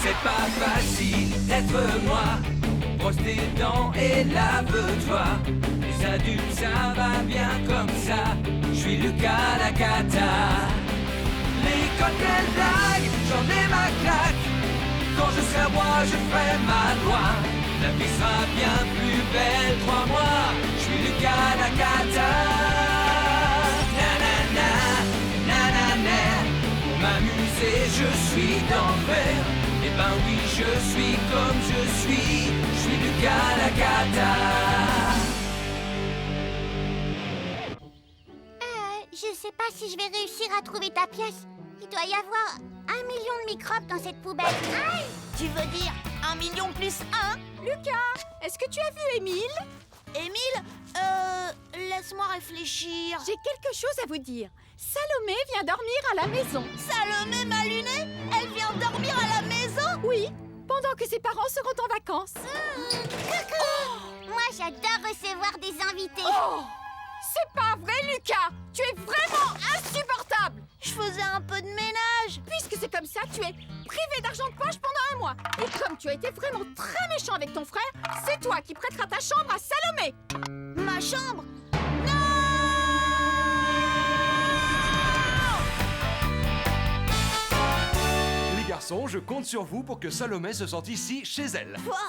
C'est pas facile d'être moi. Brosse tes dents et lave-toi. Les adultes, ça va bien comme ça. Je suis Lucas Lacata. L'école, quelle blague, j'en ai ma claque. Quand je serai roi, je ferai ma loi. La vie sera bien plus belle, crois-moi. Je suis Lucas Lacata. Nanana, nanana. Pour m'amuser, je suis d'enfer. Eh ben oui, je suis comme je suis Lucas Lacata. Je sais pas si je vais réussir à trouver ta pièce. Il doit y avoir 1 million de microbes dans cette poubelle. Aïe! Tu veux dire 1 million plus 1? Lucas, est-ce que tu as vu Émile? Émile, laisse-moi réfléchir. J'ai quelque chose à vous dire. Salomé vient dormir à la maison. Salomé m'a luné? Elle vient dormir à la maison? Oui, pendant que ses parents seront en vacances. Moi, j'adore recevoir des invités. Oh! C'est pas vrai, Lucas! Tu es vraiment insupportable! Je faisais un peu de ménage. Puisque c'est comme ça, tu es privé d'argent de poche pendant 1 mois. Et comme tu as été vraiment très méchant avec ton frère, c'est toi qui prêteras ta chambre à Salomé. Ma chambre? Les garçons, je compte sur vous pour que Salomé se sente ici, chez elle. Quoi?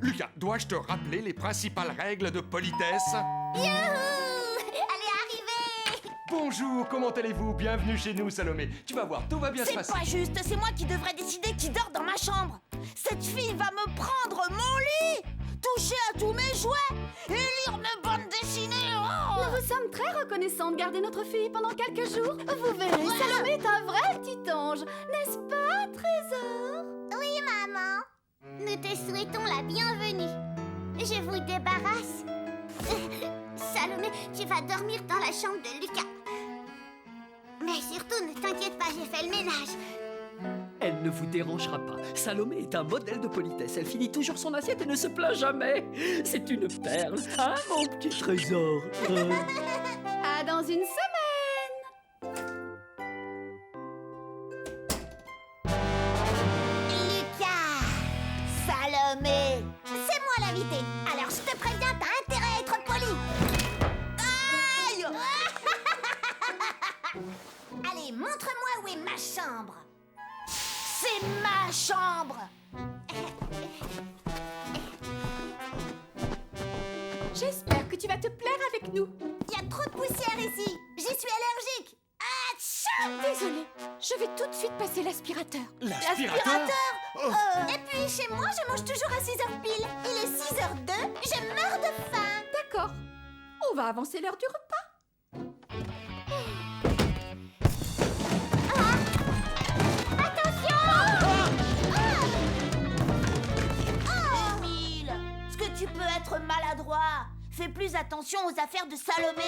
Lucas, dois-je te rappeler les principales règles de politesse? Youhou! Elle est arrivée! Bonjour, comment allez-vous? Bienvenue chez nous, Salomé. Tu vas voir, tout va bien se C'est passer. pas juste, c'est moi qui devrais décider qui dort dans ma chambre. Cette fille va me prendre mon lit, toucher à tous mes jouets et lire mes bandes dessinées. Oh! Nous vous sommes très reconnaissants de garder notre fille pendant quelques jours. Vous verrez, Salomé est un vrai petit ange. N'est-ce pas, Trésor? Oui, maman. Nous te souhaitons la bienvenue. Je vous débarrasse. Salomé, tu vas dormir dans la chambre de Lucas. Mais surtout, ne t'inquiète pas, j'ai fait le ménage. Elle ne vous dérangera pas. Salomé est un modèle de politesse. Elle finit toujours son assiette et ne se plaint jamais. C'est une perle, hein, mon petit trésor? À dans une semaine! Lucas! Salomé! C'est moi l'invité. Alors je te préviens, t'as intérêt à être poli. Aïe! Allez, montre-moi où est ma chambre. C'est ma chambre! J'espère que tu vas te plaire avec nous. Il y a trop de poussière ici. J'y suis allergique. Atchou! Désolée, je vais tout de suite passer l'aspirateur. L'aspirateur? Et puis chez moi, je mange toujours à 6h pile. Il est 6h02, je meurs de faim. D'accord, on va avancer l'heure du repas. Émile, est-ce que tu peux être maladroit? Fais plus attention aux affaires de Salomé.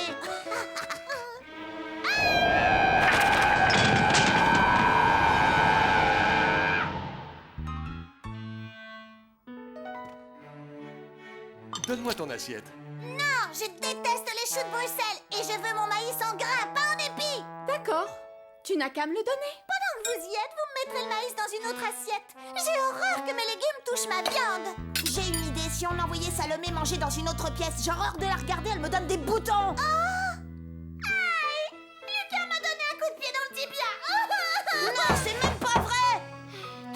Donne-moi ton assiette. Non, je déteste les choux de Bruxelles et je veux mon maïs en grains, pas en épis. D'accord, tu n'as qu'à me le donner. Pendant que vous y êtes, vous me mettrez le maïs dans une autre assiette. J'ai horreur que mes légumes touchent ma viande. J'ai une idée, si on envoyait Salomé manger dans une autre pièce, j'ai horreur de la regarder, elle me donne des boutons. Oh! Aïe! Lucas m'a donné un coup de pied dans le tibia. Non, c'est même pas vrai.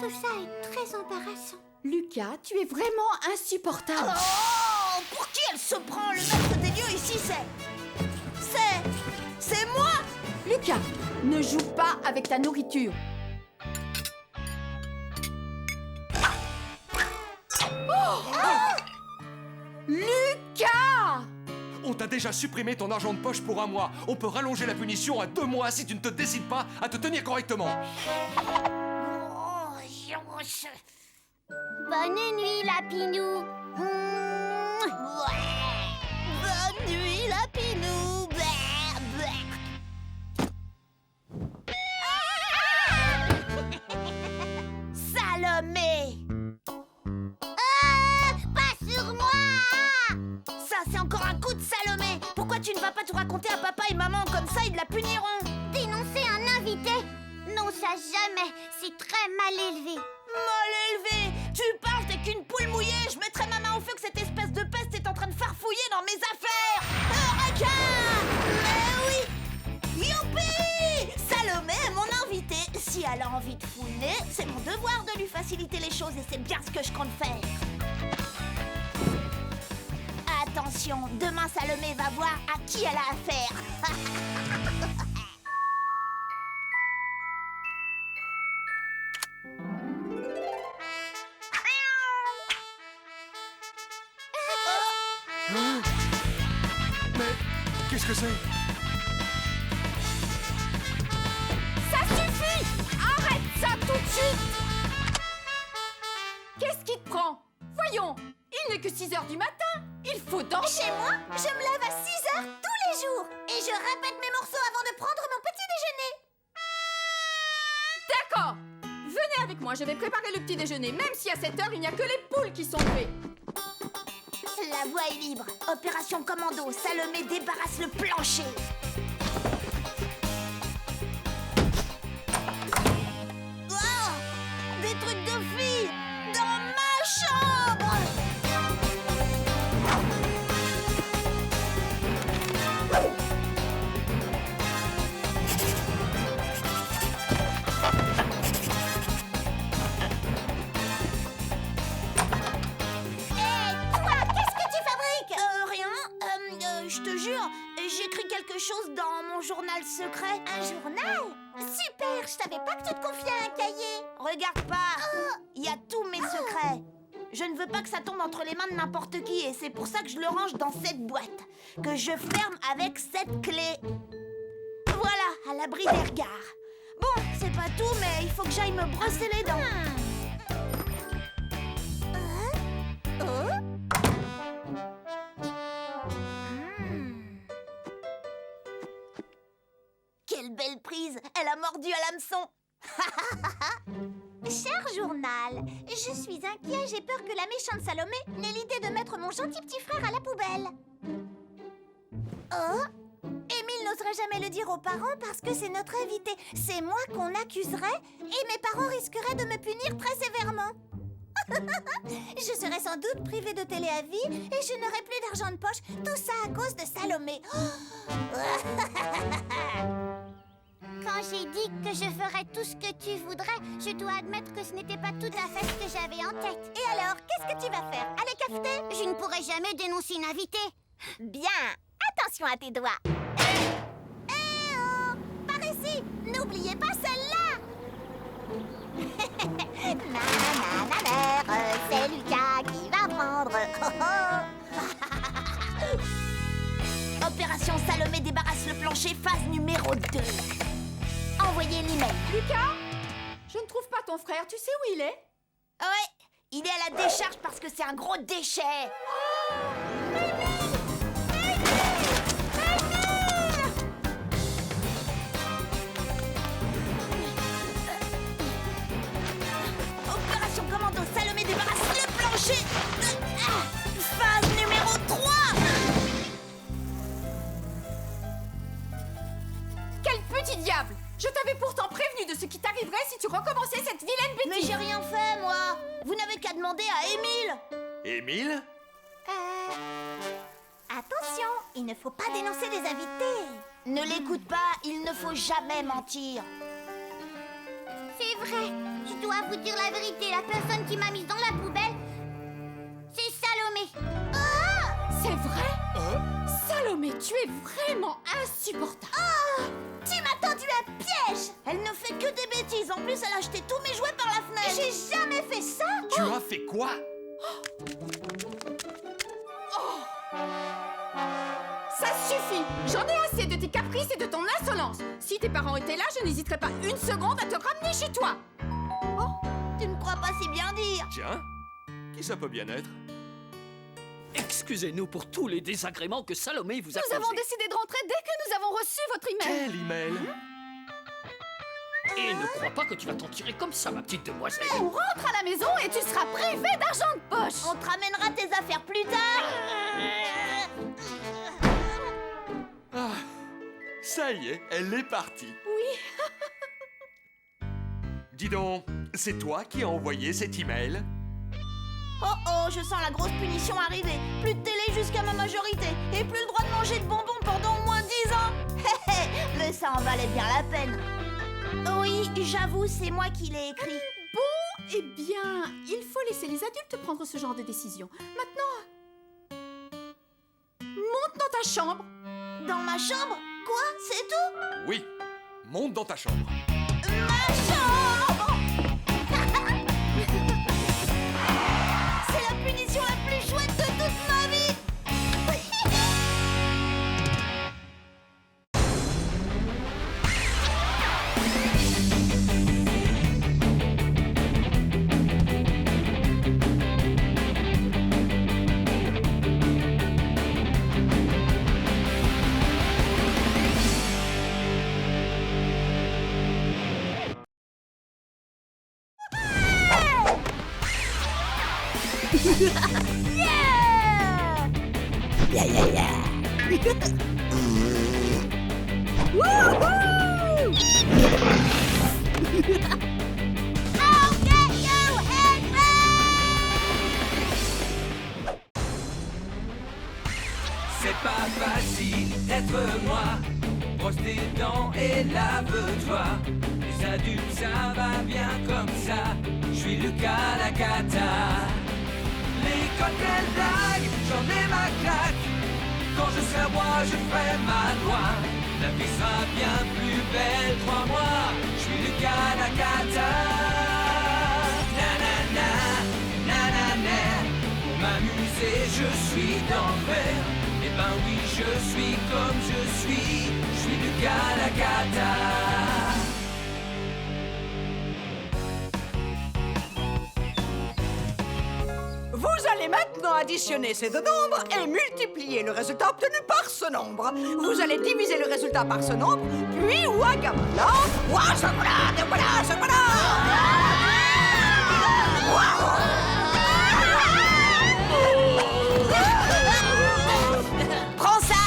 Tout ça est très embarrassant. Lucas, tu es vraiment insupportable. Oh, pour qui elle se prend? Le maître des lieux ici, c'est moi. Lucas, ne joue pas avec ta nourriture. Lucas! On t'a déjà supprimé ton argent de poche pour 1 mois. On peut rallonger la punition à 2 mois si tu ne te décides pas à te tenir correctement. Bonne nuit, Lapinou. Bonne nuit, Lapinou. Salomé. Pas sur moi! Ça, c'est encore un coup de Salomé. Pourquoi tu ne vas pas tout raconter à papa et maman? Comme ça, ils la puniront. Dénoncer un invité? Non, ça jamais. C'est très mal élevé. Mal élevé! Tu parles, t'es qu'une poule mouillée! Je mettrai ma main au feu que cette espèce de peste est en train de farfouiller dans mes affaires! Eureka! Mais oui! Youpi! Salomé est mon invitée. Si elle a envie de fouiner, c'est mon devoir de lui faciliter les choses et c'est bien ce que je compte faire. Attention, demain Salomé va voir à qui elle a affaire. Mais qu'est-ce que c'est? Ça suffit! Arrête ça tout de suite! Qu'est-ce qui te prend? Voyons, il n'est que 6 heures du matin. Il faut dormir. Chez moi, je me lève à 6 heures tous les jours. Et je répète mes morceaux avant de prendre mon petit déjeuner. D'accord. Venez avec moi, je vais préparer le petit déjeuner. Même si à cette heure, il n'y a que les poules qui sont levées. La voie est libre. Opération commando. Salomé débarrasse le plancher. Oh, des trucs de filles dans ma chambre. Je te jure, j'écris quelque chose dans mon journal secret. Un journal? Super, je savais pas que tu te confiais à un cahier. Regarde pas, il y a tous mes secrets. Je ne veux pas que ça tombe entre les mains de n'importe qui et c'est pour ça que je le range dans cette boîte, que je ferme avec cette clé. Voilà, à l'abri des regards. Bon, c'est pas tout, mais il faut que j'aille me brosser les dents. Quelle belle prise! Elle a mordu à l'hameçon! Cher journal, je suis inquiet, j'ai peur que la méchante Salomé n'ait l'idée de mettre mon gentil petit frère à la poubelle. Oh, Émile n'oserait jamais le dire aux parents parce que c'est notre invité. C'est moi qu'on accuserait et mes parents risqueraient de me punir très sévèrement. Je serais sans doute privée de télé à vie et je n'aurais plus d'argent de poche. Tout ça à cause de Salomé. Quand j'ai dit que je ferais tout ce que tu voudrais, je dois admettre que ce n'était pas tout à fait ce que j'avais en tête. Et alors, qu'est-ce que tu vas faire? Aller cafeter? Je ne pourrai jamais dénoncer une invitée. Bien, attention à tes doigts. Oh, par ici, n'oubliez pas celle-là. C'est Lucas qui va prendre. Opération Salomé débarrasse le plancher, phase numéro 2. Envoyez l'email. Lucas, je ne trouve pas ton frère. Tu sais où il est? Ouais, il est à la décharge parce que c'est un gros déchet. Opération commando, Salomé débarrasse le plancher. Phase numéro 3. Quel petit diable! Je t'avais pourtant prévenu de ce qui t'arriverait si tu recommençais cette vilaine bêtise. Mais j'ai rien fait, moi. Vous n'avez qu'à demander à Émile. Émile? Attention, il ne faut pas dénoncer des invités. Ne l'écoute pas, il ne faut jamais mentir. C'est vrai, je dois vous dire la vérité. La personne qui m'a mise dans la poubelle, c'est Salomé. C'est vrai? Salomé, tu es vraiment insupportable. Tu m'as tendu un piège. Elle ne fait que des bêtises. En plus, elle a jeté tous mes jouets par la fenêtre. J'ai jamais fait ça. Tu as fait quoi? Ça suffit! J'en ai assez de tes caprices et de ton insolence. Si tes parents étaient là, je n'hésiterais pas une seconde à te ramener chez toi. Tu ne crois pas si bien dire. Tiens, qui ça peut bien être? Excusez-nous pour tous les désagréments que Salomé vous a Nous avons causés. décidé de rentrer dès que nous avons reçu votre email. Quel email? Et ne crois pas que tu vas t'en tirer comme ça, ma petite demoiselle. On rentre à la maison et tu seras privé d'argent de poche. On te ramènera tes affaires plus tard. Ah, ça y est, elle est partie. Oui. Dis donc, c'est toi qui as envoyé cet email? Oh oh, je sens la grosse punition arriver. Plus de télé jusqu'à ma majorité. Et plus le droit de manger de bonbons pendant au moins 10 ans. Hé hé, mais ça en valait bien la peine. Oui, j'avoue, c'est moi qui l'ai écrit. Bon, eh bien, il faut laisser les adultes prendre ce genre de décision. Maintenant, monte dans ta chambre. Dans ma chambre? Quoi? C'est tout? Oui, monte dans ta chambre. Ma chambre! C'est la punition la plus chouette de toute ma vie! C'est pas facile d'être moi. Brosse tes dents et lave-toi. Les adultes, ça va bien comme ça. Je suis Lucas la cata. L'école, quelle blague, j'en ai ma claque. Quand je serai roi, je ferai ma loi. La vie sera bien plus belle, crois-moi. Je suis Lucas la cata. Nanana, nanana. Pour m'amuser, je suis d'enfer. Eh ben oui, je suis comme je suis Lucas la cata. Vous allez maintenant additionner ces deux nombres et multiplier le résultat obtenu par ce nombre. Vous allez diviser le résultat par ce nombre, puis ouagamala, ouagamala, ouagamala. Prends ça,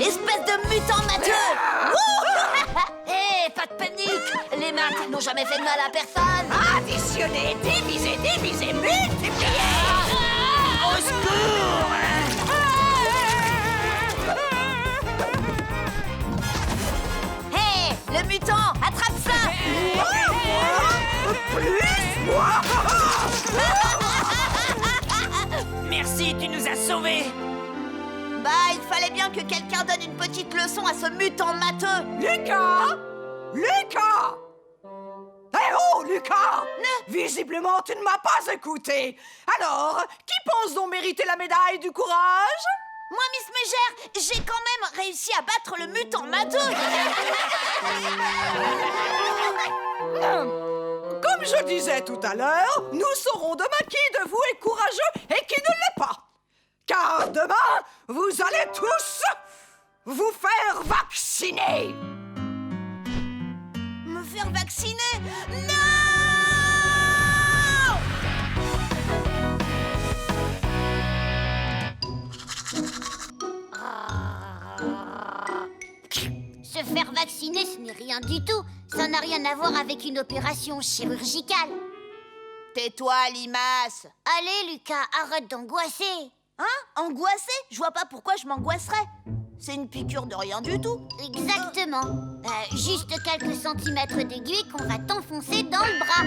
espèce de mutant matheux! Hé, pas de panique! Les maths n'ont jamais fait de mal à personne! Additionner, diviser, diviser, multiplier. Au secours! Hé, le mutant, attrape ça! Plus moi. Merci, tu nous as sauvés! Bah, il fallait bien que quelqu'un donne une petite leçon à ce mutant matheux! Lucas! Lucas! Eh oh, Lucas! Visiblement, tu ne m'as pas écouté. Alors, qui pense donc mériter la médaille du courage? Moi, Miss Mégère, j'ai quand même réussi à battre le mutant matheux! Comme je disais tout à l'heure, nous saurons demain qui de vous est courageux et qui ne l'est pas. Car demain, vous allez tous vous faire vacciner. Me faire vacciner? Non! Se faire vacciner, ce n'est rien du tout. Ça n'a rien à voir avec une opération chirurgicale. Tais-toi, Limace! Allez, Lucas, arrête d'angoisser. Hein? Angoissé? Je vois pas pourquoi je m'angoisserais. C'est une piqûre de rien du tout. Exactement. Juste quelques centimètres d'aiguille qu'on va t'enfoncer dans le bras.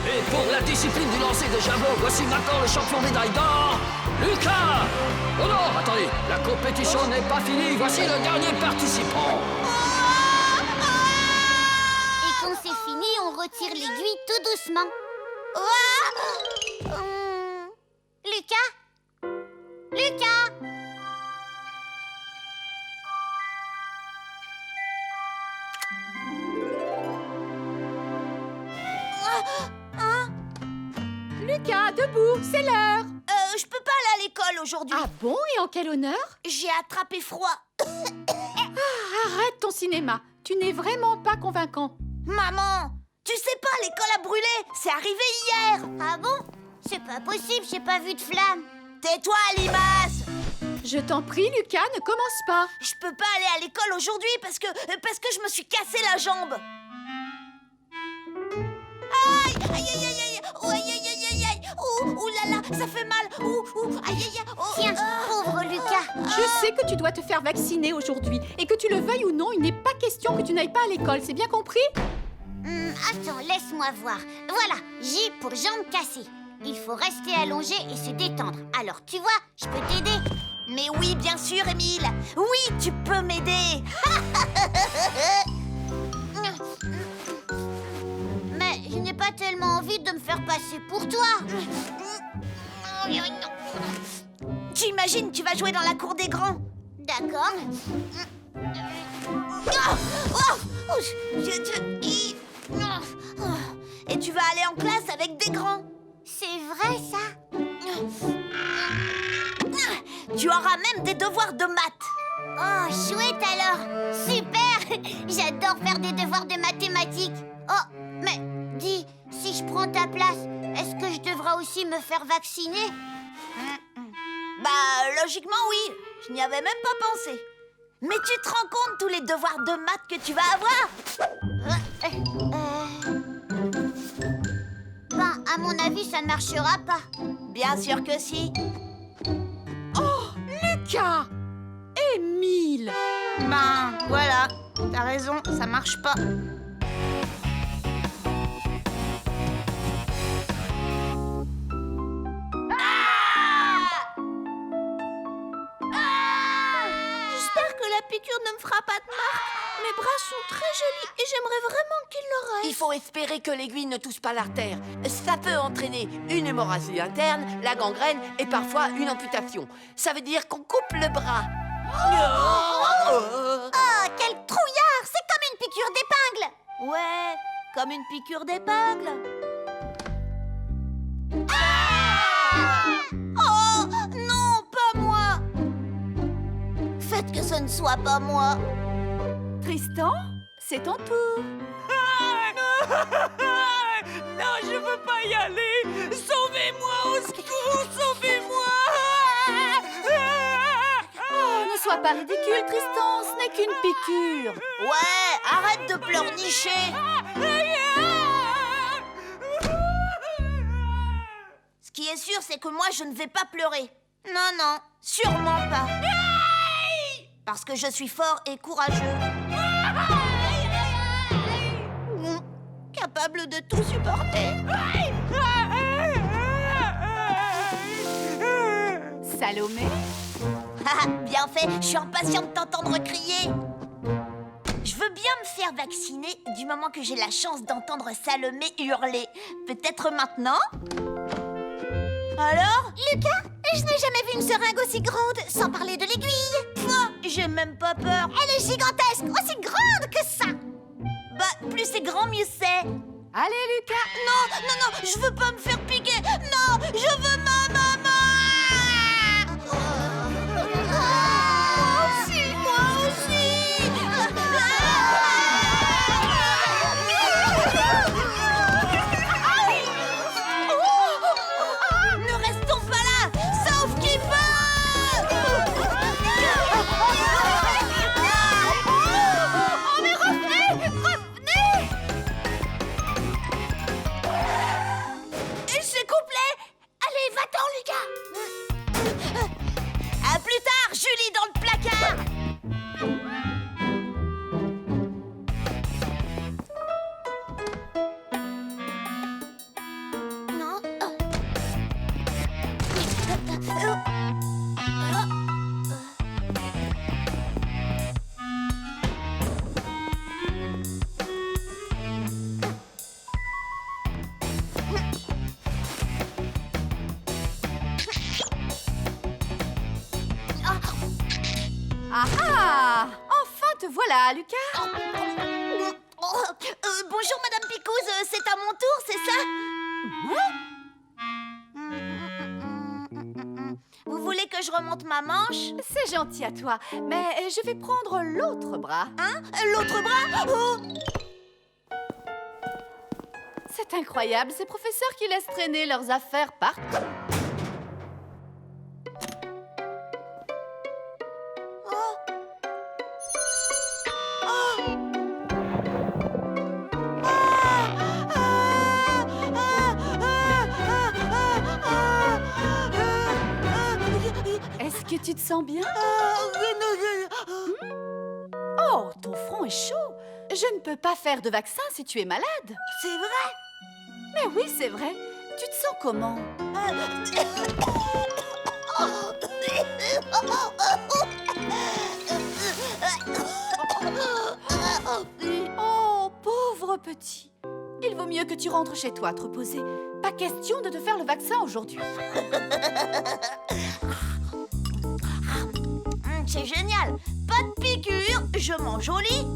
Et pour la discipline du lancer de javelot, voici maintenant le champion médaille d'or, Lucas! Oh non, attendez, la compétition n'est pas finie, voici le dernier participant. Et quand c'est fini, on retire l'aiguille tout doucement. Lucas? Lucas? Lucas, debout, c'est l'heure. Je peux pas aller à l'école aujourd'hui. Ah bon, et en quel honneur? J'ai attrapé froid. Arrête ton cinéma, tu n'es vraiment pas convaincant. Maman, tu sais pas, l'école a brûlé. C'est arrivé hier. Ah bon? C'est pas possible, j'ai pas vu de flamme. Tais-toi, Limace. Je t'en prie, Lucas, ne commence pas. Je peux pas aller à l'école aujourd'hui parce que je me suis cassé la jambe. Aïe, aïe, aïe, aïe, aïe, oh, aïe, aïe, aïe, aïe, aïe, oh là là, ça fait mal. Aïe, aïe, aïe, oh, Tiens, pauvre Lucas. Je sais que tu dois te faire vacciner aujourd'hui. Et que tu le veuilles ou non, il n'est pas question que tu n'ailles pas à l'école. C'est bien compris? Attends, laisse-moi voir. Voilà, J pour jambes cassées. Il faut rester allongé et se détendre. Alors, tu vois, je peux t'aider. Mais oui, bien sûr, Émile. Oui, tu peux m'aider. Mais je n'ai pas tellement envie de me faire passer pour toi. J'imagine tu vas jouer dans la cour des grands. D'accord. Et tu vas aller en classe avec des grands. C'est vrai, ça? Tu auras même des devoirs de maths. Oh, chouette alors. Super. J'adore faire des devoirs de mathématiques. Oh, mais dis, si je prends ta place, est-ce que je devrais aussi me faire vacciner? Bah, logiquement, oui. Je n'y avais même pas pensé. Mais tu te rends compte tous les devoirs de maths que tu vas avoir? Ben, à mon avis, ça ne marchera pas. Bien sûr que si. Lucas! Émile! Ben, voilà. T'as raison, ça marche pas. J'espère que la piqûre ne me fera pas de marque. Mes bras sont très jolis et j'aimerais vraiment qu'il le reste. Il faut espérer que l'aiguille ne touche pas l'artère. Ça peut entraîner une hémorragie interne, la gangrène et parfois une amputation. Ça veut dire qu'on coupe le bras. Oh, quel trouillard! C'est comme une piqûre d'épingle! Ouais, comme une piqûre d'épingle. Oh, non, pas moi. Faites que ce ne soit pas moi. Tristan, c'est ton tour. Non, je veux pas y aller. Sauvez-moi, au secours, sauvez-moi. Oh, ne sois pas ridicule, Tristan, ce n'est qu'une piqûre. Ouais, arrête de pleurnicher. Ce qui est sûr, c'est que moi, je ne vais pas pleurer. Non, non, sûrement pas. Parce que je suis fort et courageux. Capable de tout supporter. Salomé? Ah, bien fait, je suis impatient de t'entendre crier. Je veux bien me faire vacciner du moment que j'ai la chance d'entendre Salomé hurler. Peut-être maintenant? Alors? Lucas, je n'ai jamais vu une seringue aussi grande, sans parler de l'aiguille. J'ai même pas peur. Elle est gigantesque, aussi grande que ça. Bah, plus c'est grand, mieux c'est. Allez, Lucas. Non, non, non, je veux pas me faire piquer. Non, je veux ma maman. Moi aussi, moi aussi. Ne restons pas là, sauf qui peut. Oh, mais revenez, revenez. Et c'est complet. Allez, va-t'en, Lucas. À plus tard, Julie dans le placard. Non. Ah ah! Enfin te voilà, Lucas. Bonjour, Madame Picouse, c'est à mon tour, c'est ça? Vous voulez que je remonte ma manche? C'est gentil à toi, mais je vais prendre l'autre bras. Hein? L'autre bras? Oh! C'est incroyable, ces professeurs qui laissent traîner leurs affaires partout. sens bien? Oh, ton front est chaud. Je ne peux pas faire de vaccin si tu es malade. C'est vrai? Mais oui, c'est vrai. Tu te sens comment? Oh, pauvre petit. Il vaut mieux que tu rentres chez toi te reposer. Pas question de te faire le vaccin aujourd'hui. C'est génial. Pas de piqûre, je mange au lit.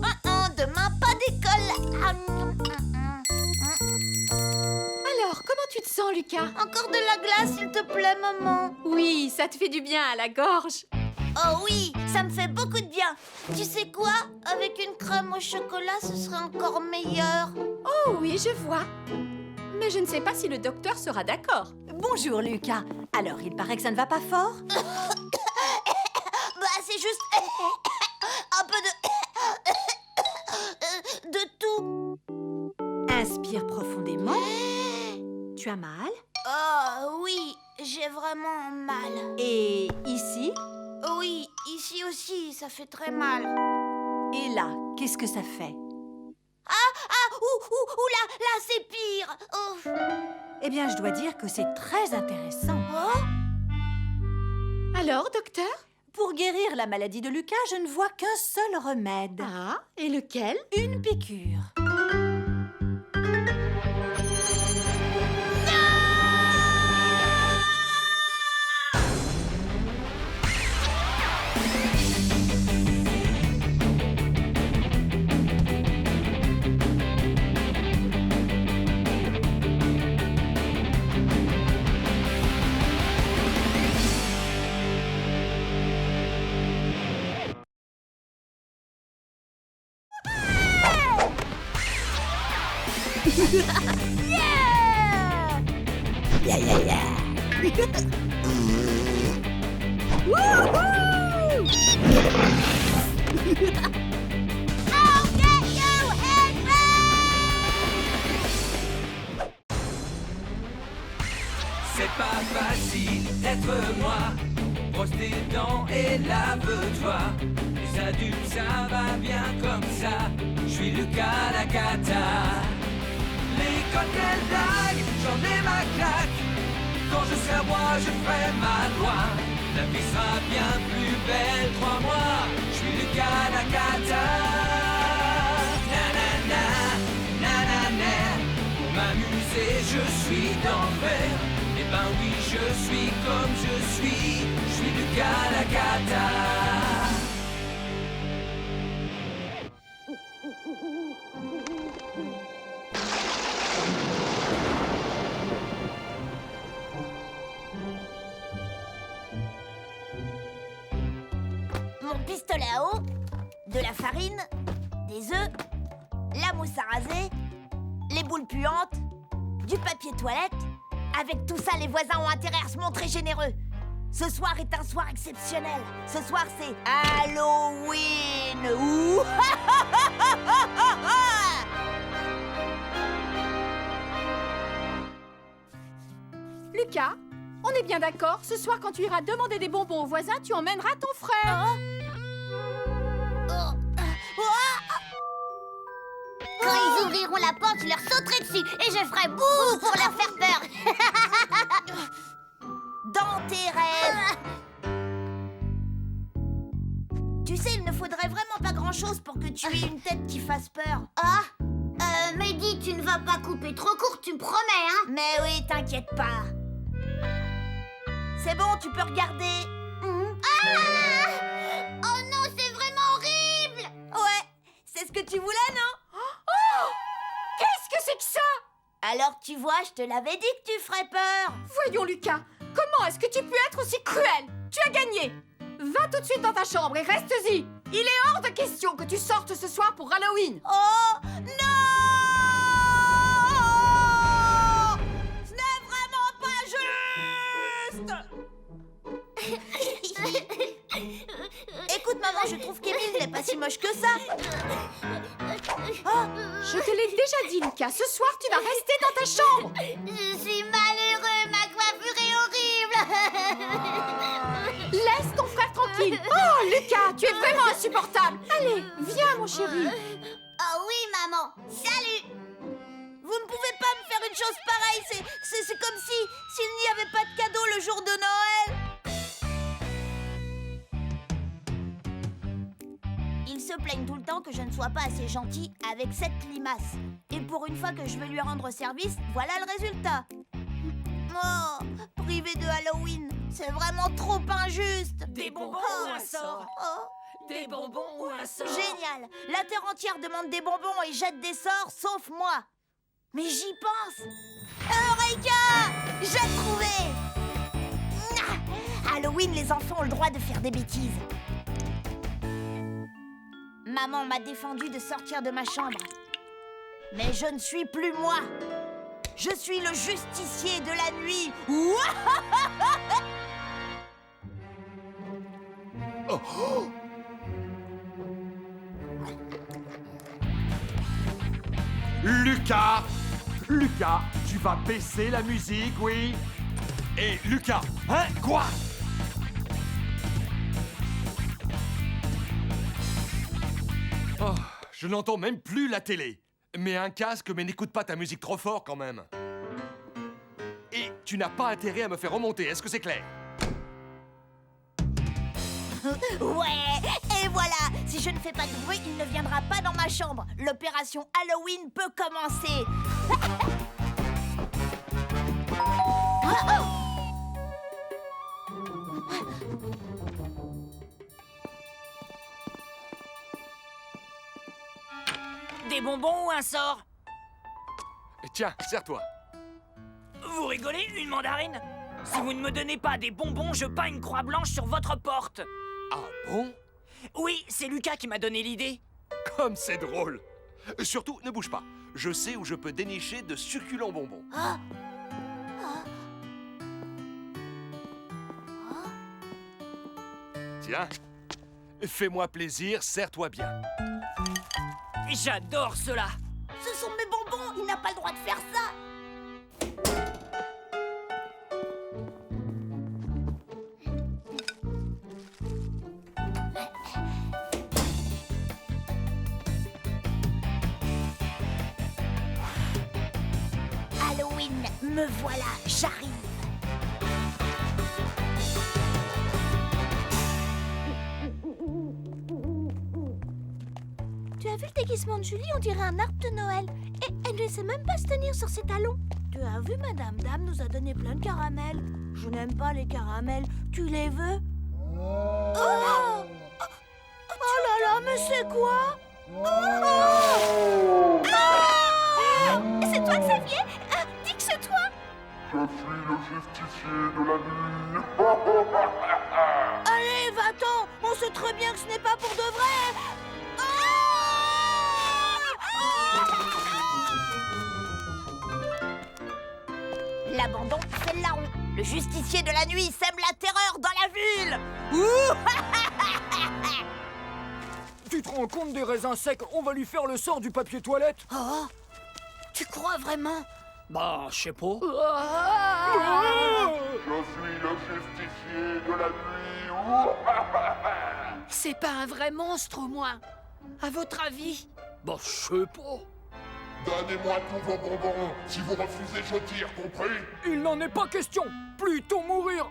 Demain, pas d'école. Alors, comment tu te sens, Lucas? Encore de la glace, s'il te plaît, maman. Oui, ça te fait du bien à la gorge. Oh oui, ça me fait beaucoup de bien. Tu sais quoi? Avec une crème au chocolat, ce serait encore meilleur. Oh oui, je vois. Mais je ne sais pas si le docteur sera d'accord. Bonjour, Lucas. Alors, il paraît que ça ne va pas fort? Bah, c'est juste un peu de tout. Inspire profondément. Tu as mal? Oh oui, j'ai vraiment mal. Et ici? Oui, ici aussi, ça fait très mal. Et là, qu'est-ce que ça fait? Là, c'est pire. Oh. Eh bien, je dois dire que c'est très intéressant. Oh. Alors, docteur? Pour guérir la maladie de Lucas, je ne vois qu'un seul remède. Ah, et lequel? Une piqûre. C'est pas facile d'être moi. Brosse tes dents et lave-toi. Les adultes, ça va bien comme ça. Je suis Lucas la cata. L'école, quelle blague, j'en ai ma claque. Quand je serai roi, je ferai ma loi. La vie sera bien plus belle, crois-moi. Je suis Lucas la cata. Nanana, nanana. Pour m'amuser, je suis d'enfer. Eh ben oui, je suis comme je suis Lucas la cata. Mon pistolet à eau, de la farine, des œufs, la mousse à raser, les boules puantes, du papier toilette. Avec tout ça, les voisins ont intérêt à se montrer généreux. Ce soir est un soir exceptionnel. Ce soir, c'est Halloween. Ouh. Lucas, on est bien d'accord. Ce soir, quand tu iras demander des bonbons aux voisins, tu emmèneras ton frère. Quand ils ouvriront la porte, je leur sauterai dessus et je ferai bouh pour leur faire peur. Dans tes rêves. Tu sais, il ne faudrait vraiment pas grand-chose pour que tu aies une tête qui fasse peur. Mehdi, tu ne vas pas couper trop court, tu me promets, hein? Mais oui, t'inquiète pas. C'est bon, tu peux regarder. Ah! Oh non, c'est vraiment horrible! Ouais, c'est ce que tu voulais, non? Oh! Qu'est-ce que c'est que ça? Alors, tu vois, je te l'avais dit que tu ferais peur. Voyons, Lucas, comment est-ce que tu peux être aussi cruel? Tu as gagné. Va tout de suite dans ta chambre et reste-y. Il est hors de question que tu sortes ce soir pour Halloween. Oh, non! Ce n'est vraiment pas juste! Écoute, maman, je trouve qu'Émile n'est pas si moche que ça. Je te l'ai déjà dit, Lucas. Ce soir, tu vas rester dans ta chambre. Je suis malheureux, ma coiffure est horrible. Laisse ton frère tranquille. Halloween. Oh, Lucas, tu es vraiment insupportable. Allez, viens, mon chéri. Oh oui, maman. Salut. Vous ne pouvez pas me faire une chose pareille. C'est comme s'il n'y avait pas de cadeau le jour de Noël. Il se plaigne tout le temps que je ne sois pas assez gentil avec cette limace. Et pour une fois que je veux lui rendre service, voilà le résultat. Oh, privé de Halloween, c'est vraiment trop injuste. Des bonbons ou un sort? Oh, Des bonbons ou un sort? génial. La terre entière demande des bonbons et jette des sorts, sauf moi. Mais j'y pense. Eureka! J'ai trouvé! Halloween, les enfants ont le droit de faire des bêtises. Maman m'a défendu de sortir de ma chambre. Mais je ne suis plus moi. Je suis le justicier de la nuit. Lucas! Lucas, tu vas baisser la musique, oui? Et Lucas, hein? Quoi? Oh, je n'entends même plus la télé. Mets un casque, mais n'écoute pas ta musique trop fort quand même. Et tu n'as pas intérêt à me faire remonter, est-ce que c'est clair? Ouais, et voilà. Si je ne fais pas de bruit, il ne viendra pas dans ma chambre. L'opération Halloween peut commencer. Des bonbons ou un sort? Tiens, serre-toi. Vous rigolez, une mandarine? Si vous ne me donnez pas des bonbons, je peins une croix blanche sur votre porte. Ah bon? Oui, c'est Lucas qui m'a donné l'idée. Comme c'est drôle. Surtout, ne bouge pas. Je sais où je peux dénicher de succulents bonbons. Tiens, fais-moi plaisir, serre-toi bien. J'adore cela. Ce sont mes bonbons, il n'a pas le droit de faire ça. Halloween, me voilà, j'arrive. Tu as vu le déguisement de Julie? On dirait un arbre de Noël. Et elle ne sait même pas se tenir sur ses talons. Tu as vu, Madame Dame nous a donné plein de caramels. Je n'aime pas les caramels. Tu les veux? Oh là là, mais c'est quoi? C'est toi, Xavier? Dis que c'est toi. Je suis le justicier de la nuit. Allez, va-t'en. On sait très bien que ce n'est pas pour de vrai. L'abandon fait le larron. Le justicier de la nuit sème la terreur dans la ville. Tu te rends compte des raisins secs? On va lui faire le sort du papier toilette. Oh, tu crois vraiment? Bah, je sais pas. Je suis le justicier de la nuit. C'est pas un vrai monstre, au moins. À votre avis? Bah, je sais pas. Donnez-moi tous vos bonbons. Si vous refusez, je tire, compris? Il n'en est pas question. Plutôt mourir.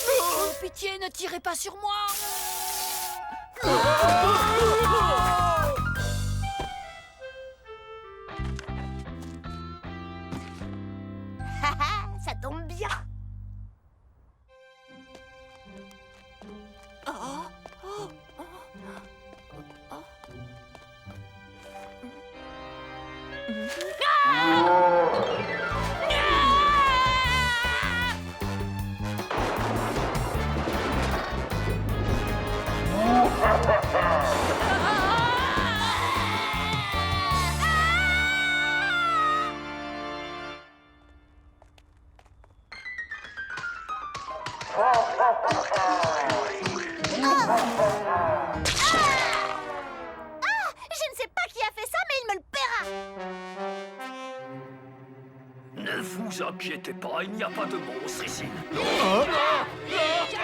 Oh, pitié, ne tirez pas sur moi. Ça tombe bien. Je ne sais pas qui a fait ça, mais il me le paiera. Ne vous inquiétez pas, il n'y a pas de monstre ici. Lucas!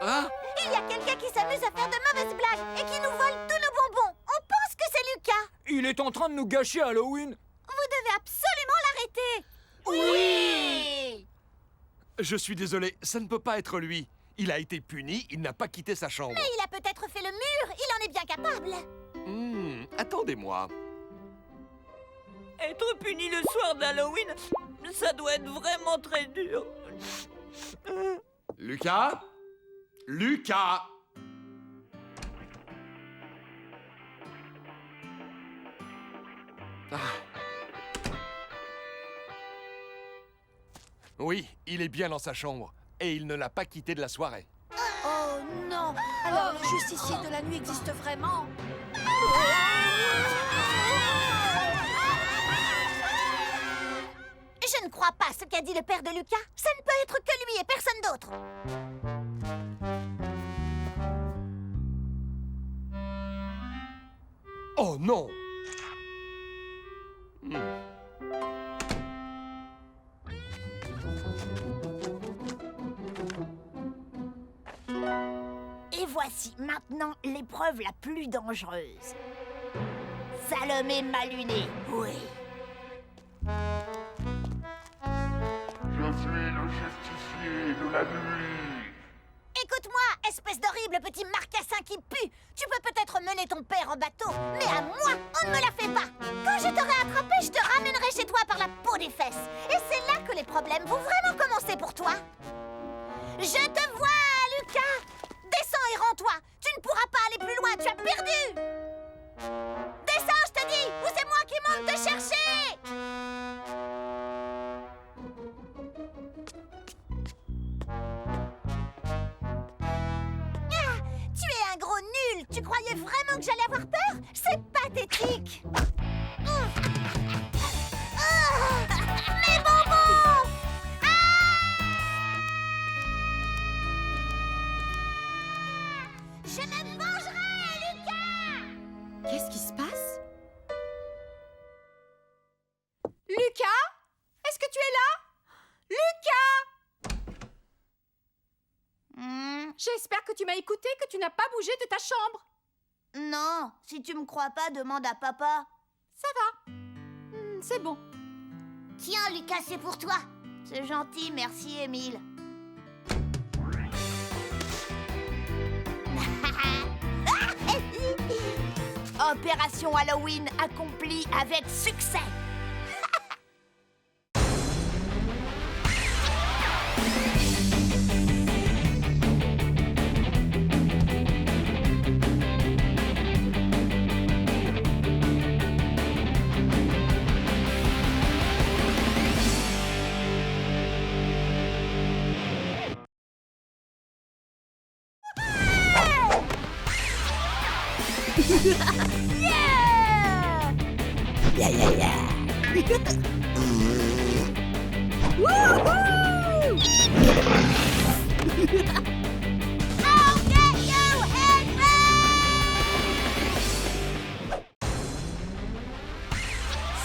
Hein? Il y a quelqu'un qui s'amuse à faire de mauvaises blagues et qui nous vole tous nos bonbons. On pense que c'est Lucas. Il est en train de nous gâcher Halloween. Vous devez absolument l'arrêter. Oui. Je suis désolé, ça ne peut pas être lui. Il a été puni, il n'a pas quitté sa chambre. Mais il a peut-être fait le mur. Il en est bien capable. Attendez-moi. Être puni le soir d'Halloween, ça doit être vraiment très dur. Lucas? Lucas! Ah. Oui, il est bien dans sa chambre. Et il ne l'a pas quitté de la soirée. Oh non! Alors le justicier de la nuit existe vraiment? Je ne crois pas ce qu'a dit le père de Lucas. Ça ne peut être que lui et personne d'autre. Oh non! Et voici maintenant l'épreuve la plus dangereuse. Salomé Maluné, oui. Je suis le justicier de la nuit. Écoute-moi, espèce d'horrible petit marcassin qui pue. Tu peux peut-être mener ton père en bateau, mais à moi, on ne me la fait pas. Quand je t'aurai attrapé, je te ramènerai chez toi par la peau des fesses. Et c'est là que les problèmes vont vraiment commencer pour toi. Je te vois, Lucas. Descends et rends-toi. Tu ne pourras pas aller plus loin, tu as perdu. Descends, je te dis, ou c'est moi qui monte te chercher. Tu es un gros nul! Tu croyais vraiment que j'allais avoir peur? C'est pathétique! Mes bonbons! Je me vengerai, Lucas! Qu'est-ce qui se passe? Lucas? Est-ce que tu es là? Lucas! J'espère que tu m'as écouté, que tu n'as pas bougé de ta chambre. Non, si tu me crois pas, demande à papa. Ça va. C'est bon. Tiens, Lucas, c'est pour toi. C'est gentil, merci, Émile. Opération Halloween accomplie avec succès.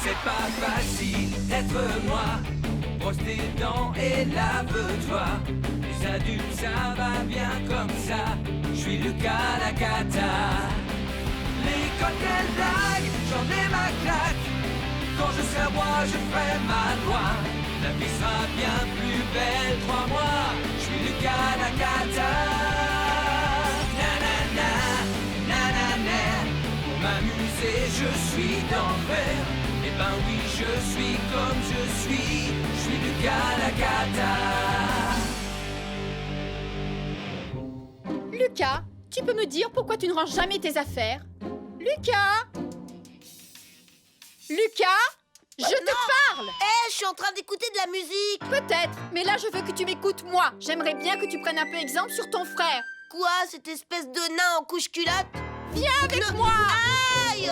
C'est pas facile d'être moi. Brosse tes dents et lave-toi. Les adultes, ça va bien comme ça. Je suis Lucas la cata. Les cocktails blagues, j'en ai ma claque. Quand je serai roi, je ferai ma loi. La vie sera bien plus belle, crois-moi. Je suis Lucas la cata. Nanana, nanana. Pour m'amuser, je suis d'enfer. Eh ben oui, je suis comme je suis Lucas la cata. Lucas, tu peux me dire pourquoi tu ne ranges jamais tes affaires? Lucas! Lucas! Je te parle! Je suis en train d'écouter de la musique. Peut-être, mais là je veux que tu m'écoutes moi. J'aimerais bien que tu prennes un peu exemple sur ton frère. Quoi, cette espèce de nain en couche-culotte? Viens avec moi! Aïe!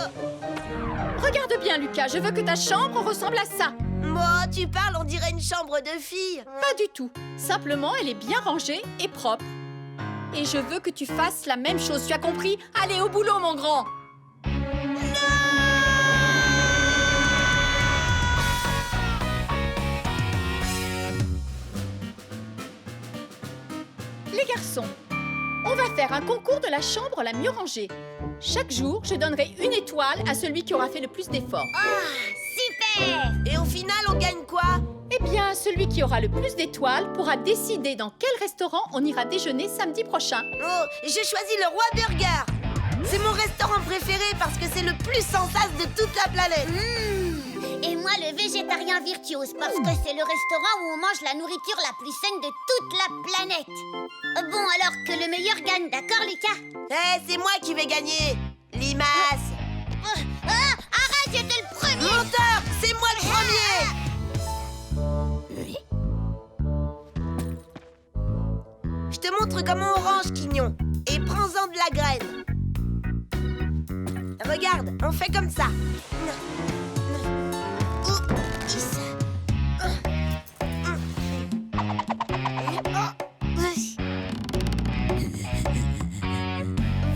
Regarde bien Lucas, je veux que ta chambre ressemble à ça. Moi, tu parles, on dirait une chambre de fille. Pas du tout. Simplement, elle est bien rangée et propre. Et je veux que tu fasses la même chose, tu as compris? Allez, au boulot, mon grand! Les garçons, On va faire un concours de la chambre la mieux rangée. Chaque jour, je donnerai une étoile à celui qui aura fait le plus d'efforts. Super! Et au final, on gagne quoi? Eh bien, celui qui aura le plus d'étoiles pourra décider dans quel restaurant on ira déjeuner samedi prochain. Oh, j'ai choisi le Roi Burger. C'est mon restaurant préféré parce que c'est le plus sans sas de toute la planète. Et moi, le végétarien virtuose, parce que c'est le restaurant où on mange la nourriture la plus saine de toute la planète. Bon, alors que le meilleur gagne, d'accord, Lucas? C'est moi qui vais gagner. Limace. Arrête, j'étais le premier! Menteur, c'est moi le premier. Je te montre comment on range, Quignon. Et prends-en de la graine. Regarde, on fait comme ça.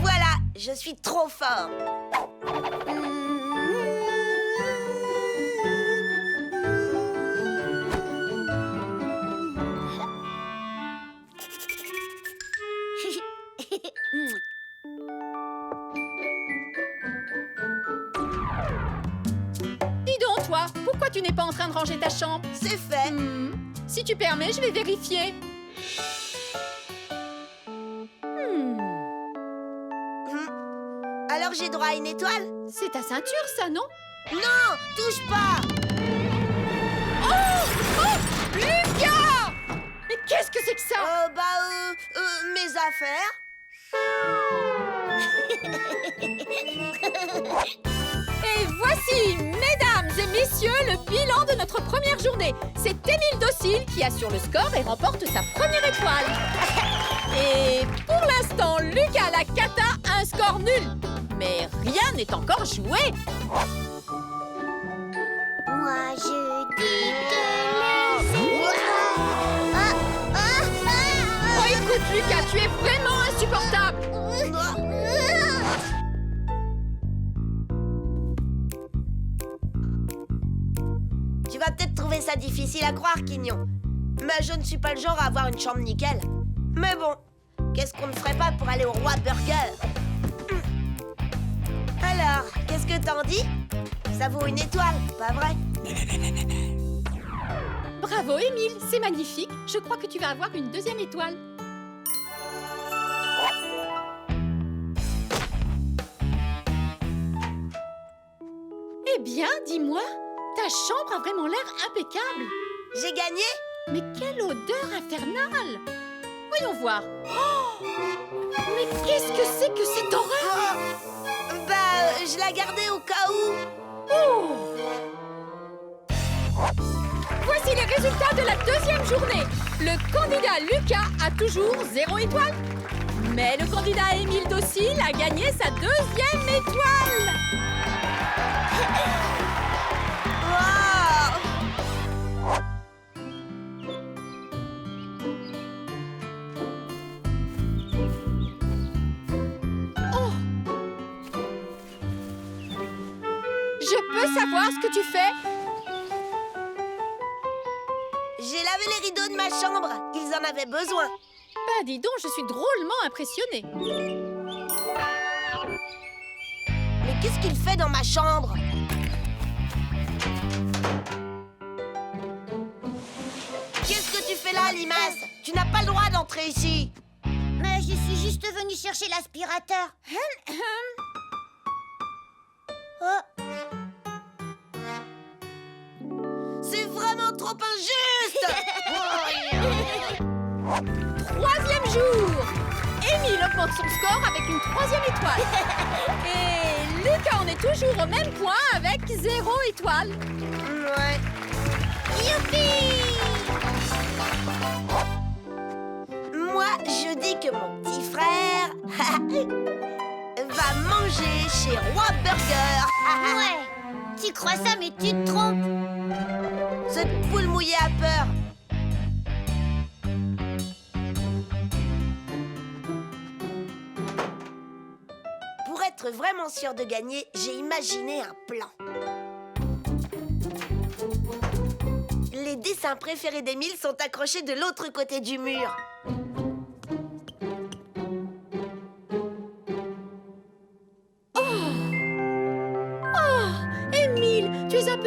Voilà, je suis trop fort. Dis donc, toi, pourquoi tu n'es pas en train de ranger ta chambre? C'est fait. Si tu permets, je vais vérifier. Alors j'ai droit à une étoile? C'est ta ceinture, ça, non? Non, touche pas. Oh, Lucas! Mais qu'est-ce que c'est que ça? Mes affaires. Et voici, mesdames et messieurs, le bilan de notre première journée. C'est Émile Docile qui assure le score et remporte sa première étoile. Et pour l'instant, Lucas la Cata a un score nul. Mais rien n'est encore joué. Moi, je dis que les Oh, écoute, Lucas, tu es vraiment insupportable. Tu vas peut-être trouver ça difficile à croire, Quignon. Mais je ne suis pas le genre à avoir une chambre nickel. Mais bon, qu'est-ce qu'on ne ferait pas pour aller au Roi Burger? Alors, qu'est-ce que t'en dis? Ça vaut une étoile, pas vrai? Bravo, Émile, c'est magnifique. Je crois que tu vas avoir une deuxième étoile. Eh bien, dis-moi, ta chambre a vraiment l'air impeccable. J'ai gagné? Mais quelle odeur infernale! Voyons voir. Oh! Mais qu'est-ce que c'est que cette horreur? Je l'ai gardée au cas où. Oh! Voici les résultats de la deuxième journée. Le candidat Lucas a toujours 0 étoile. Mais le candidat Émile Docile a gagné sa deuxième étoile. Oh! Je peux savoir ce que tu fais? J'ai lavé les rideaux de ma chambre. Ils en avaient besoin. Bah dis donc, je suis drôlement impressionnée. Mais qu'est-ce qu'il fait dans ma chambre? Qu'est-ce que tu fais là, Limace? Tu n'as pas le droit d'entrer ici. Mais je suis juste venue chercher l'aspirateur. C'est vraiment trop injuste. Troisième jour. Émile augmente son score avec une troisième étoile. Et Lucas en est toujours au même point avec 0 étoile. Ouais. Youpi! Moi, je dis que mon petit frère va manger chez Roi Burger. Ouais, tu crois ça, mais tu te trompes. Cette poule mouillée a peur. Pour être vraiment sûr de gagner, j'ai imaginé un plan. Les dessins préférés d'Émile sont accrochés de l'autre côté du mur.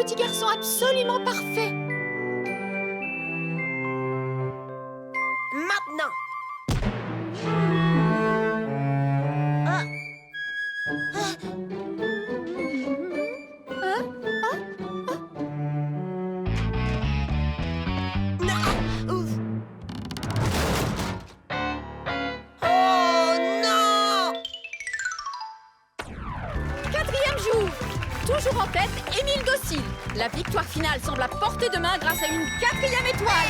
petit garçon absolument parfait. Maintenant. Ouf. Oh non! Quatrième jour. Toujours en tête, Émile Docile. La victoire finale semble à portée de main grâce à une 4e étoile.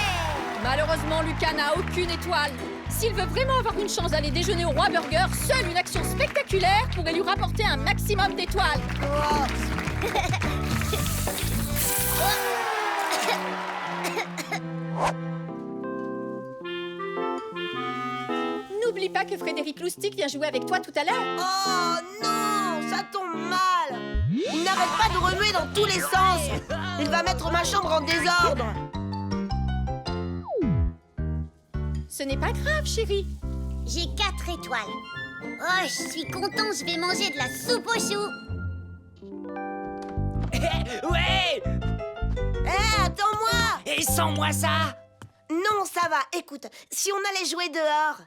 Malheureusement, Lucas n'a aucune étoile. S'il veut vraiment avoir une chance d'aller déjeuner au Roi Burger, seule une action spectaculaire pourrait lui rapporter un maximum d'étoiles. N'oublie pas que Frédéric Loustic vient jouer avec toi tout à l'heure. Oh non, ça tombe mal. Il n'arrête pas de remuer dans tous les sens. Il va mettre ma chambre en désordre. Ce n'est pas grave, chérie. J'ai 4 étoiles. Oh, je suis content, je vais manger de la soupe aux choux. Ouais! Attends-moi. Et sans moi ça! Non, ça va. Écoute, si on allait jouer dehors.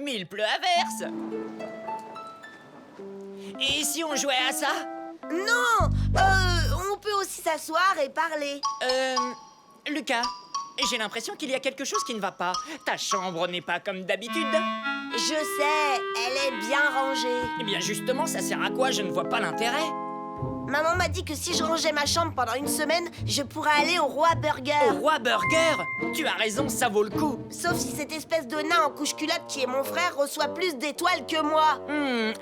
Mais il pleut à verse! Et si on jouait à ça? Non, on peut aussi s'asseoir et parler. Lucas, j'ai l'impression qu'il y a quelque chose qui ne va pas. Ta chambre n'est pas comme d'habitude. Je sais, elle est bien rangée. Eh bien justement, ça sert à quoi? Je ne vois pas l'intérêt. Maman m'a dit que si je rangeais ma chambre pendant une semaine, je pourrais aller au Roi Burger. Au Roi Burger? Tu as raison, ça vaut le coup. Sauf si cette espèce de nain en couche-culotte qui est mon frère reçoit plus d'étoiles que moi.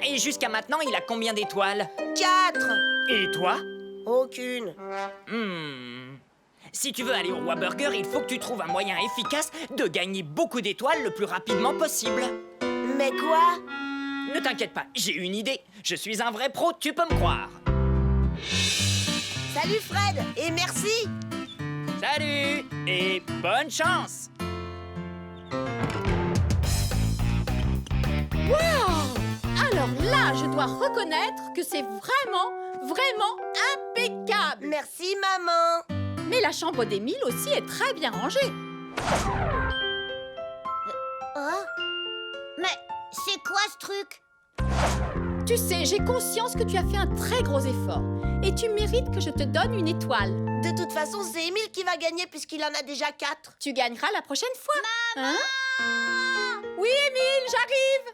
Et jusqu'à maintenant, il a combien d'étoiles? 4. Et toi? Aucune. Si tu veux aller au Roi Burger, il faut que tu trouves un moyen efficace de gagner beaucoup d'étoiles le plus rapidement possible. Mais quoi? Ne t'inquiète pas, j'ai une idée. Je suis un vrai pro, tu peux me croire. Salut Fred, et merci. Salut et bonne chance. Wow! Alors là, je dois reconnaître que c'est vraiment impeccable. Merci maman. Mais la chambre d'Émile aussi est très bien rangée. Oh? Mais c'est quoi ce truc? Tu sais, j'ai conscience que tu as fait un très gros effort. Et tu mérites que je te donne une étoile. De toute façon, c'est Émile qui va gagner puisqu'il en a déjà 4. Tu gagneras la prochaine fois. Maman! Oui, Émile, j'arrive.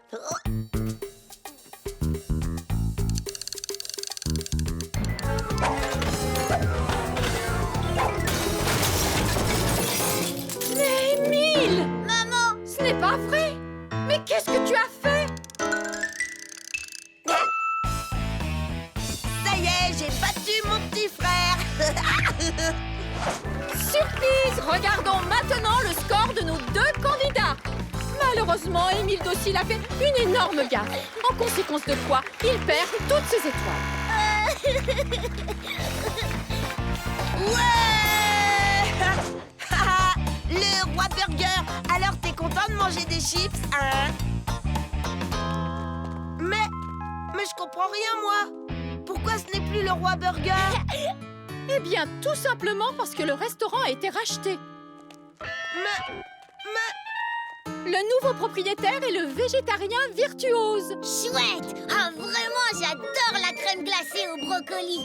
Mais Émile! Maman! Ce n'est pas vrai! Mais qu'est-ce que tu as fait? Ça y est, j'ai battu mon petit frère. Surprise! Regardons maintenant le score de nos 2 candidats. Malheureusement, Émile Docile a fait une énorme gaffe. En conséquence de quoi, il perd toutes ses étoiles. Ouais! Le Roi Burger. Alors, t'es content de manger des chips, hein? Mais je comprends rien, moi. Pourquoi ce n'est plus le Roi Burger? Eh bien, tout simplement parce que le restaurant a été racheté. Mais... Le nouveau propriétaire est le végétarien virtuose. Chouette! Ah, vraiment, j'adore la crème glacée au brocoli.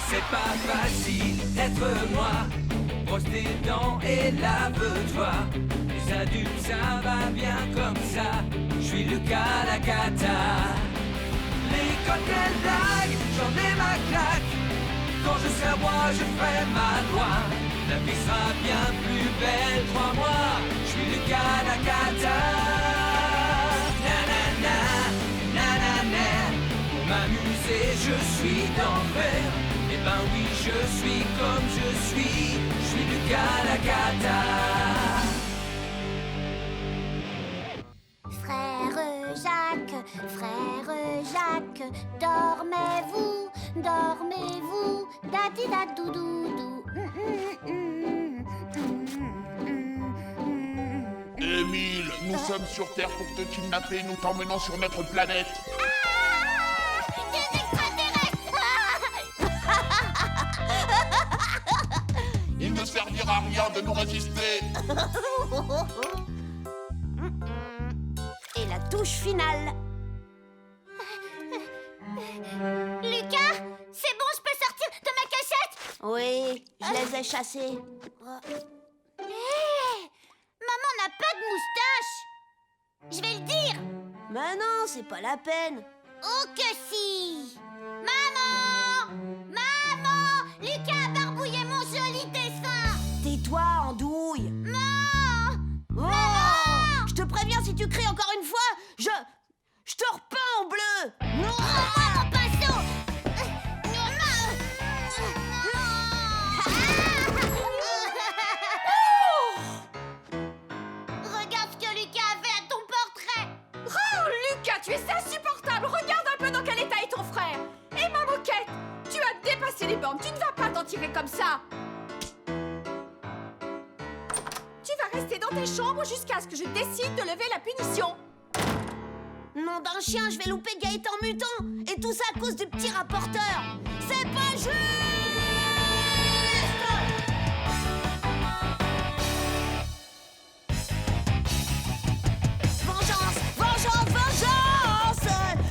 C'est pas facile d'être moi. Brosse tes dents et lave-toi. Les Les adultes, ça va bien comme ça. Je suis Lucas Lacata. L'école, quelle blague, j'en ai ma claque. Quand je serai roi, je ferai ma loi. La vie sera bien plus belle, crois-moi. Je suis Lucas Lacata. Nanana, nanana. Pour m'amuser, je suis d'enfer. Eh ben oui, je suis comme je suis Lucas Lacata. Frère Jacques, dormez-vous, dormez-vous, da-di-da-dou-dou-dou. Émile, nous sommes sur Terre pour te kidnapper, nous t'emmenons sur notre planète. Des extraterrestres! Il ne servira à rien de nous résister. Et la touche finale. Lucas, c'est bon, je peux sortir de ma cachette? Oui, je les ai chassés. Hé, maman n'a pas de moustache. Je vais le dire. Mais non, c'est pas la peine. Oh que si. Maman, maman, Lucas a barbouillé mon joli dessin. Tais-toi, andouille. Non. Oh, je te préviens, si tu cries encore une fois, je te repeins en bleu. Non. Rends-moi mon pinceau. Regarde ce que Lucas a fait à ton portrait. Oh, Lucas, tu es insupportable. Regarde un peu dans quel état est ton frère. Et ma moquette, tu as dépassé les bornes. Tu ne vas pas t'en tirer comme ça. Tu vas rester dans ta chambre jusqu'à ce que je décide de lever la punition. Nom d'un chien, je vais louper Gaëtan Mutant. Et tout ça à cause du petit rapporteur. C'est pas juste. Vengeance, vengeance, vengeance.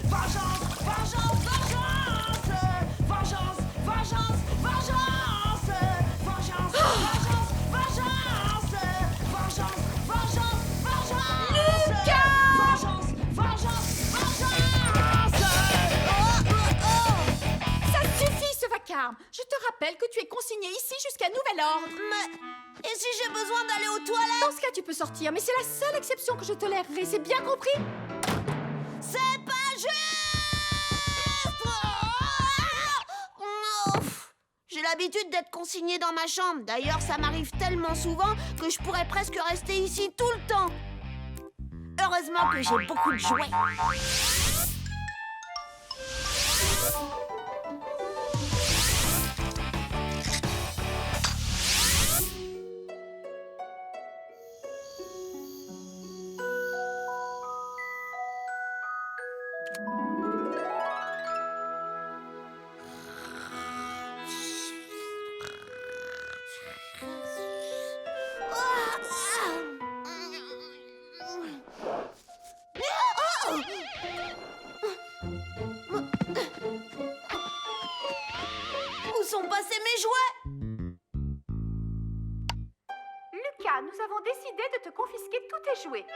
Vengeance, vengeance, vengeance. Vengeance, vengeance, vengeance. Vengeance, vengeance, vengeance. Vengeance, vengeance, vengeance. Lucas! Vengeance, vengeance, vengeance. Ça suffit, ce vacarme. Je te rappelle que tu es consigné ici jusqu'à nouvel ordre. Mais et si j'ai besoin d'aller aux toilettes? Dans ce cas, tu peux sortir, mais c'est la seule exception que je tolérerai. C'est bien compris? C'est pas juste. Oh, j'ai l'habitude d'être consignée dans ma chambre. D'ailleurs, ça m'arrive tellement souvent que je pourrais presque rester ici tout le temps. Heureusement que j'ai beaucoup de jouets. Où sont passés mes jouets? Lucas, nous avons décidé de te confisquer tous tes jouets.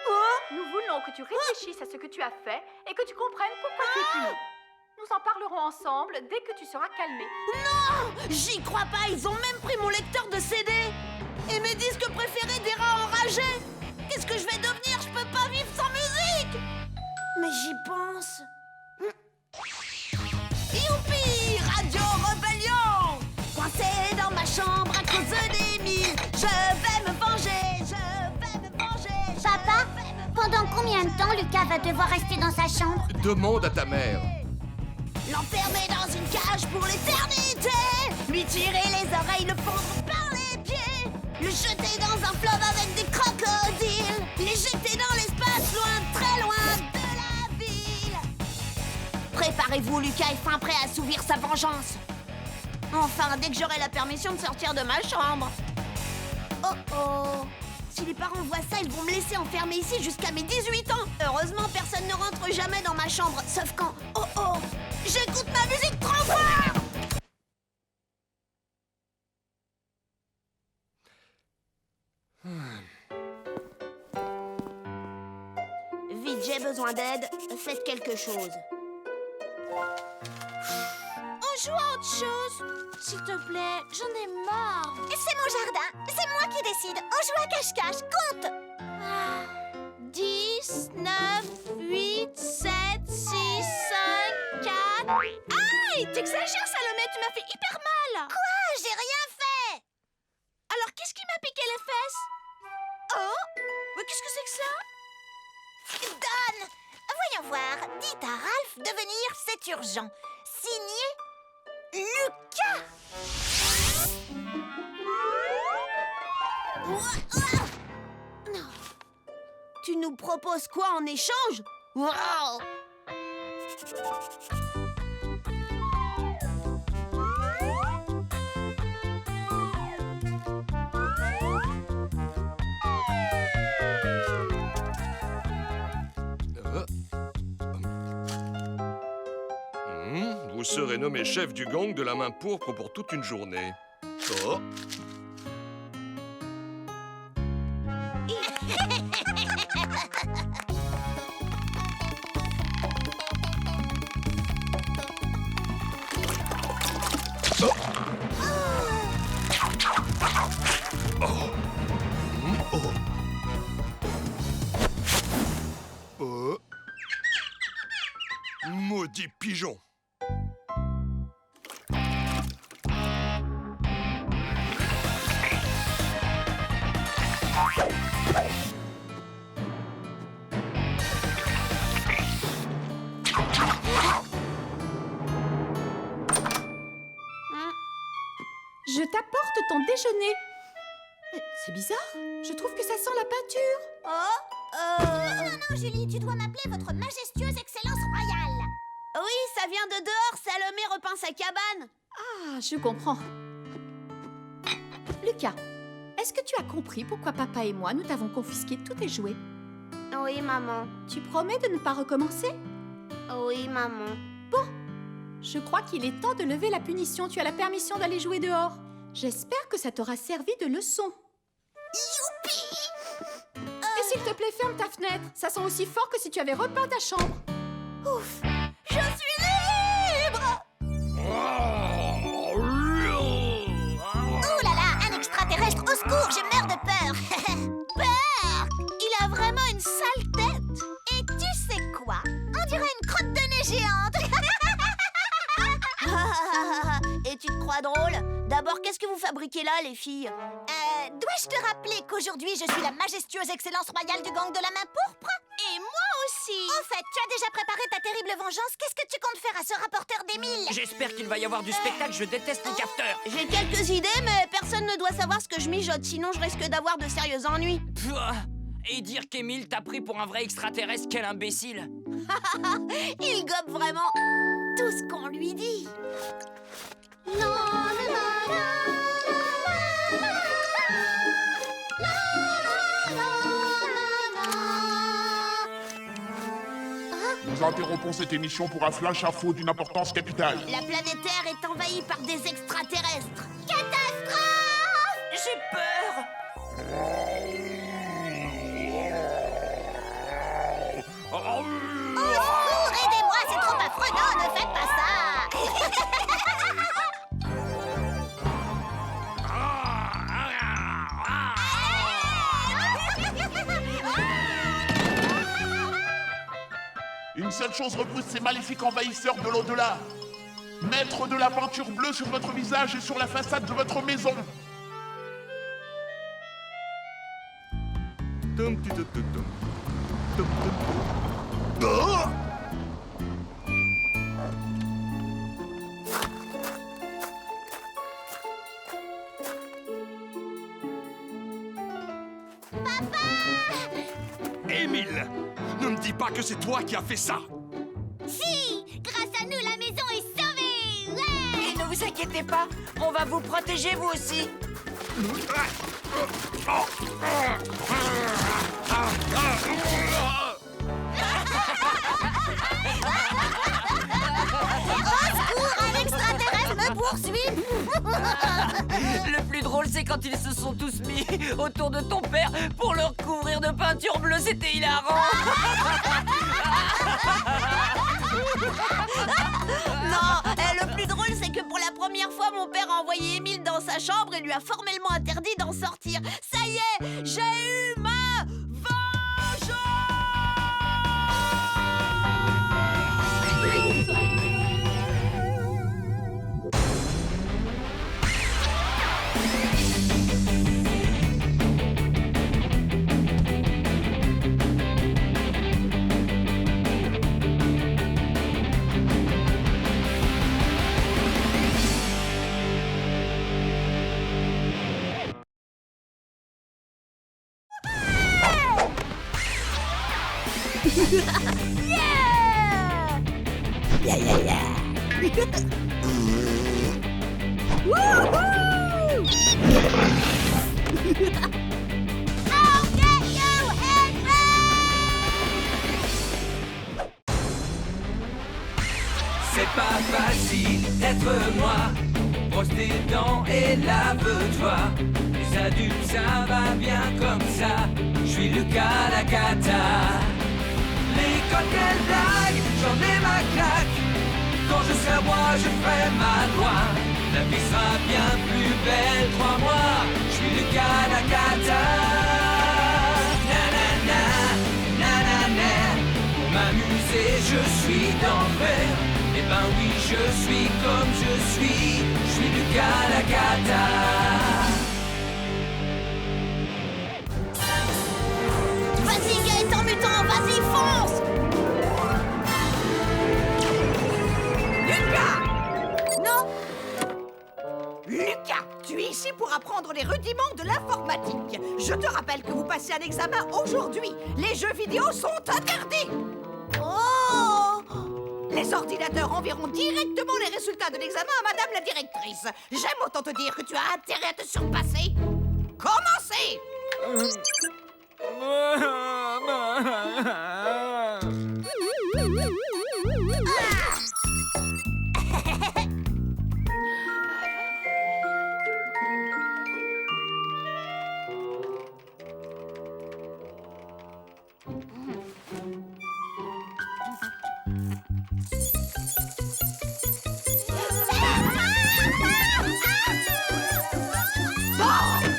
Nous voulons que tu réfléchisses à ce que tu as fait et que tu comprennes pourquoi tu es puni. Nous en parlerons ensemble dès que tu seras calmé. Non! J'y crois pas, ils ont même pris mon lecteur de CD. Et mes disques préférés des rats enragés. Qu'est-ce que je vais devenir? Je peux pas vivre sans musique. Mais j'y pense. Youpi! Radio Rebellion! Coincé dans ma chambre à cause d'Émile. Je vais me venger, je vais me venger. Papa, pendant combien de temps Lucas va devoir rester dans sa chambre? Demande à ta mère. L'enfermer dans une cage pour l'éternité. Lui tirer les oreilles, le fendre par les pieds. Le jeter dans un fleuve avec des crocodiles. L'éjecter dans l'espace, loin, très loin de la ville. Préparez-vous, Lucas est fin prêt à assouvir sa vengeance. Enfin, dès que j'aurai la permission de sortir de ma chambre. Oh oh! Si les parents voient ça, ils vont me laisser enfermer ici jusqu'à mes 18 ans. Heureusement, personne ne rentre jamais dans ma chambre, sauf quand... Oh oh! J'écoute ma musique trop fort! j'ai besoin d'aide, faites quelque chose. On joue à autre chose. S'il te plaît, j'en ai marre. C'est mon jardin, c'est moi qui décide. On joue à cache-cache, compte. 10, 9, 8, 7, 6, 5, 4... Aïe, t'exagères, Salomé, tu m'as fait hyper mal. Quoi? J'ai rien fait. Alors, qu'est-ce qui m'a piqué les fesses? Oh, mais qu'est-ce que c'est que ça? Donne. Voyons voir. Dites à Ralph de venir, c'est urgent. Signé Lucas. Non. Tu nous proposes quoi en échange? Wow. Vous serez nommé chef du gang de la main pourpre pour toute une journée. Oh. Maudit pigeon. Je t'apporte ton déjeuner. C'est bizarre, je trouve que ça sent la peinture. Non, Julie, tu dois m'appeler votre majestueuse excellence royale. Oui, ça vient de dehors. Salomé repeint sa cabane. Ah, je comprends. Lucas, est-ce que tu as compris pourquoi papa et moi, nous t'avons confisqué tous tes jouets? Oui, maman. Tu promets de ne pas recommencer? Oui, maman. Bon, je crois qu'il est temps de lever la punition. Tu as la permission d'aller jouer dehors. J'espère que ça t'aura servi de leçon. Youpi! Et s'il te plaît, ferme ta fenêtre. Ça sent aussi fort que si tu avais repeint ta chambre. Ouf! Je suis libre! Oh là là, un extraterrestre! Au secours, je meurs de peur! Peur! Il a vraiment une sale tête! Et tu sais quoi? On dirait une crotte de nez géante! Et tu te crois drôle? D'abord, qu'est-ce que vous fabriquez là, les filles? Dois-je te rappeler qu'aujourd'hui, je suis la majestueuse excellence royale du gang de la main pourpre? Et moi aussi! Au fait, tu as déjà préparé ta terrible vengeance. Qu'est-ce que tu comptes faire à ce rapporteur d'Émile? J'espère qu'il va y avoir du spectacle, je déteste les capteurs. J'ai quelques idées, mais personne ne doit savoir ce que je mijote, sinon je risque d'avoir de sérieux ennuis. Pouah. Et dire qu'Émile t'a pris pour un vrai extraterrestre, quel imbécile! Il gobe vraiment Tout ce qu'on lui dit. Nous interrompons cette émission pour un flash info d'une importance capitale. La planète Terre est envahie par des extraterrestres. Catastrophe! J'ai peur! Au secours, aidez-moi, c'est trop affreux. Non, ne faites pas ça. Une seule chose repousse ces maléfiques envahisseurs de l'au-delà. Mettre de la peinture bleue sur votre visage et sur la façade de votre maison. Émile, ne me dis pas que c'est toi qui as fait ça. Si, grâce à nous, la maison est sauvée. Ouais. Et ne vous inquiétez pas, on va vous protéger vous aussi. Au secours, un extraterrestre me poursuit. Le plus drôle, c'est c'est quand ils se sont tous mis autour de ton père pour le recouvrir de peinture bleue. C'était hilarant. Non, le plus drôle, c'est que pour la première fois, mon père a envoyé Émile dans sa chambre et lui a formellement interdit d'en sortir. Ça y est, j'ai eu ma vengeance! C'est pas facile d'être moi. Brosse tes dents et lave-toi. Les adultes, ça va bien comme ça. Je suis Lucas la cata. L'école, quelle blague, j'en ai ma claque. Quand je serai roi, je ferai ma loi. La vie sera bien plus belle, crois-moi. Je suis Lucas la cata. Nanana, nanana. Pour m'amuser, je suis d'enfer. Eh ben oui, je suis comme je suis Lucas la cata. Vas-y, Gaëtan Mutant, vas-y, fonce! Lucas! Non? Lucas, tu es ici pour apprendre les rudiments de l'informatique. Je te rappelle que vous passez un examen aujourd'hui. Les jeux vidéo sont interdits. Oh! Les ordinateurs enverront directement les résultats de l'examen à Madame la directrice. J'aime autant te dire que tu as intérêt à te surpasser. Commencez!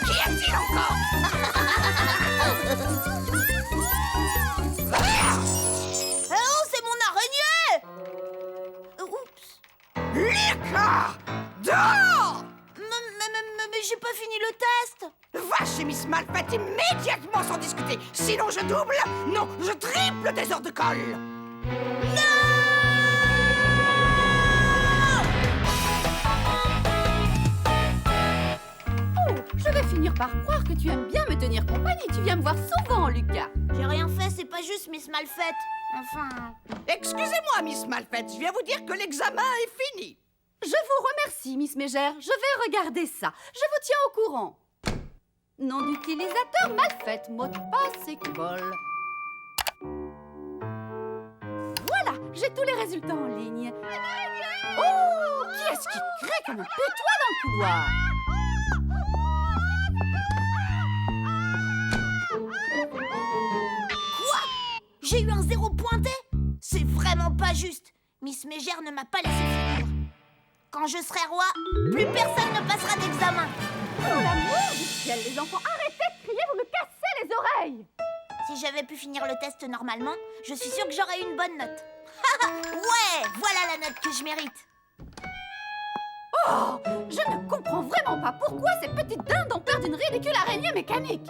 Qu'y a-t-il encore? Oh, c'est mon araignée! Oups! Lucas! Dehors! Mais j'ai pas fini le test! Va chez Miss Malfait immédiatement sans discuter. Sinon je double, non, je triple tes heures de colle. Je vais finir par croire que tu aimes bien me tenir compagnie. Tu viens me voir souvent, Lucas. J'ai rien fait, c'est pas juste Miss Malfait. Enfin... Excusez-moi, Miss Malfait, je viens vous dire que l'examen est fini. Je vous remercie, Miss Mégère. Je vais regarder ça. Je vous tiens au courant. Nom d'utilisateur Malfait, mot de passe école. Voilà, j'ai tous les résultats en ligne. Oh, qui est-ce qui crie comme un pétois dans le couloir? Quoi? J'ai eu un 0 pointé? C'est vraiment pas juste. Miss Mégère ne m'a pas laissé finir. Quand je serai roi, plus personne ne passera d'examen. Oh l'amour du ciel, les enfants, arrêtez de crier, vous me cassez les oreilles. Si j'avais pu finir le test normalement, je suis sûre que j'aurais eu une bonne note. Ouais, voilà la note que je mérite. Oh, je ne comprends vraiment pas pourquoi ces petites dindes ont peur d'une ridicule araignée mécanique.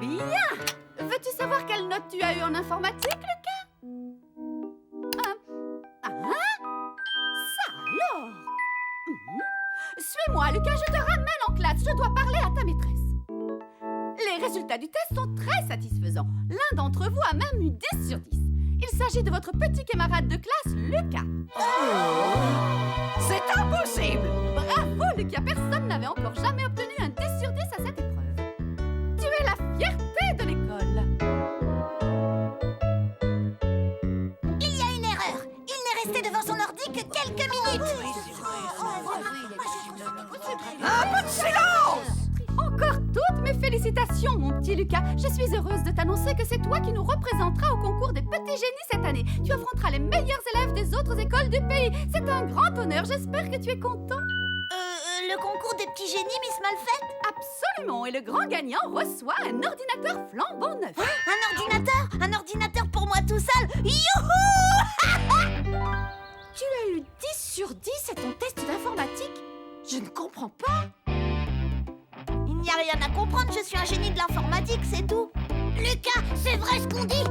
Bien. Veux-tu savoir quelle note tu as eu en informatique, Lucas? Ça alors? Suis-moi, Lucas, je te ramène en classe. Je dois parler à ta maîtresse. Les résultats du test sont très satisfaisants. L'un d'entre vous a même eu 10 sur 10. Il s'agit de votre petit camarade de classe, Lucas. C'est impossible! Bravo, Lucas. Personne n'avait encore jamais obtenu un 10 sur 10 à cette épreuve. Tu es la fierté de l'école. Il y a une erreur. Il n'est resté devant son ordi que quelques minutes. Félicitations, mon petit Lucas. Je suis heureuse de t'annoncer que c'est toi qui nous représenteras au concours des petits génies cette année. Tu affronteras les meilleurs élèves des autres écoles du pays. C'est un grand honneur. J'espère que tu es content. Le concours des petits génies, Miss Malfait? Absolument. Et le grand gagnant reçoit un ordinateur flambant neuf. Un ordinateur? Un ordinateur pour moi tout seul? Youhou! Tu as eu 10 sur 10 à ton test d'informatique? Je ne comprends pas. Il n'y a rien à comprendre, je suis un génie de l'informatique, c'est tout. Lucas, c'est vrai ce qu'on dit?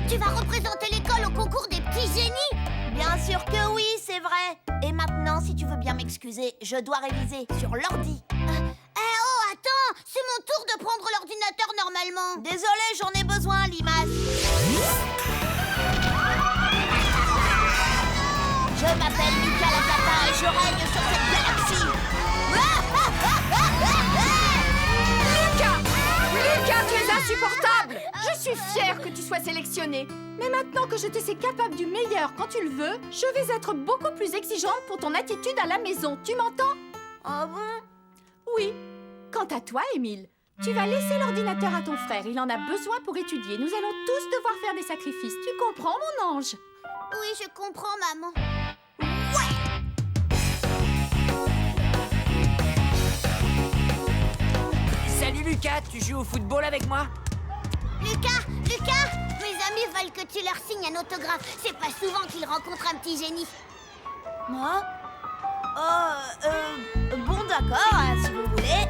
Tu vas représenter l'école au concours des petits génies? Bien sûr que oui, c'est vrai. Et maintenant, si tu veux bien m'excuser, je dois réviser sur l'ordi. Oh, attends! C'est mon tour de prendre l'ordinateur normalement. Désolée, j'en ai besoin, Limas. Je m'appelle Lucas Lacata et je règne sur cette galaxie. Lucas, tu es insupportable! Je suis fière que tu sois sélectionné. Mais maintenant que je te sais capable du meilleur quand tu le veux, je vais être beaucoup plus exigeante pour ton attitude à la maison. Tu m'entends? Ah bon? Oui. Quant à toi, Émile, tu vas laisser l'ordinateur à ton frère. Il en a besoin pour étudier. Nous allons tous devoir faire des sacrifices. Tu comprends, mon ange? Oui, je comprends, maman. Salut Lucas, tu joues au football avec moi? Lucas! Mes amis veulent que tu leur signes un autographe. C'est pas souvent qu'ils rencontrent un petit génie. Moi? Bon d'accord, si vous voulez.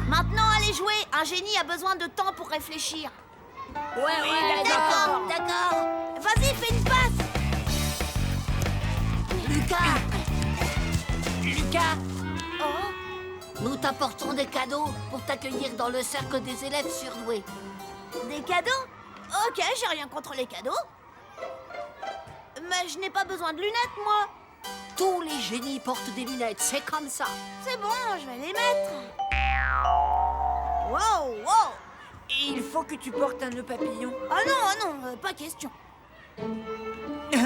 Maintenant, allez jouer. Un génie a besoin de temps pour réfléchir. Ouais, D'accord. Vas-y, fais une passe. Lucas, Oh, nous t'apportons des cadeaux pour t'accueillir dans le cercle des élèves surdoués. des cadeaux? Ok, j'ai rien contre les cadeaux. Mais je n'ai pas besoin de lunettes, moi. Tous les génies portent des lunettes, c'est comme ça. C'est bon, je vais les mettre. Wow. Et il faut que tu portes un nœud papillon. Ah non, pas question. Tu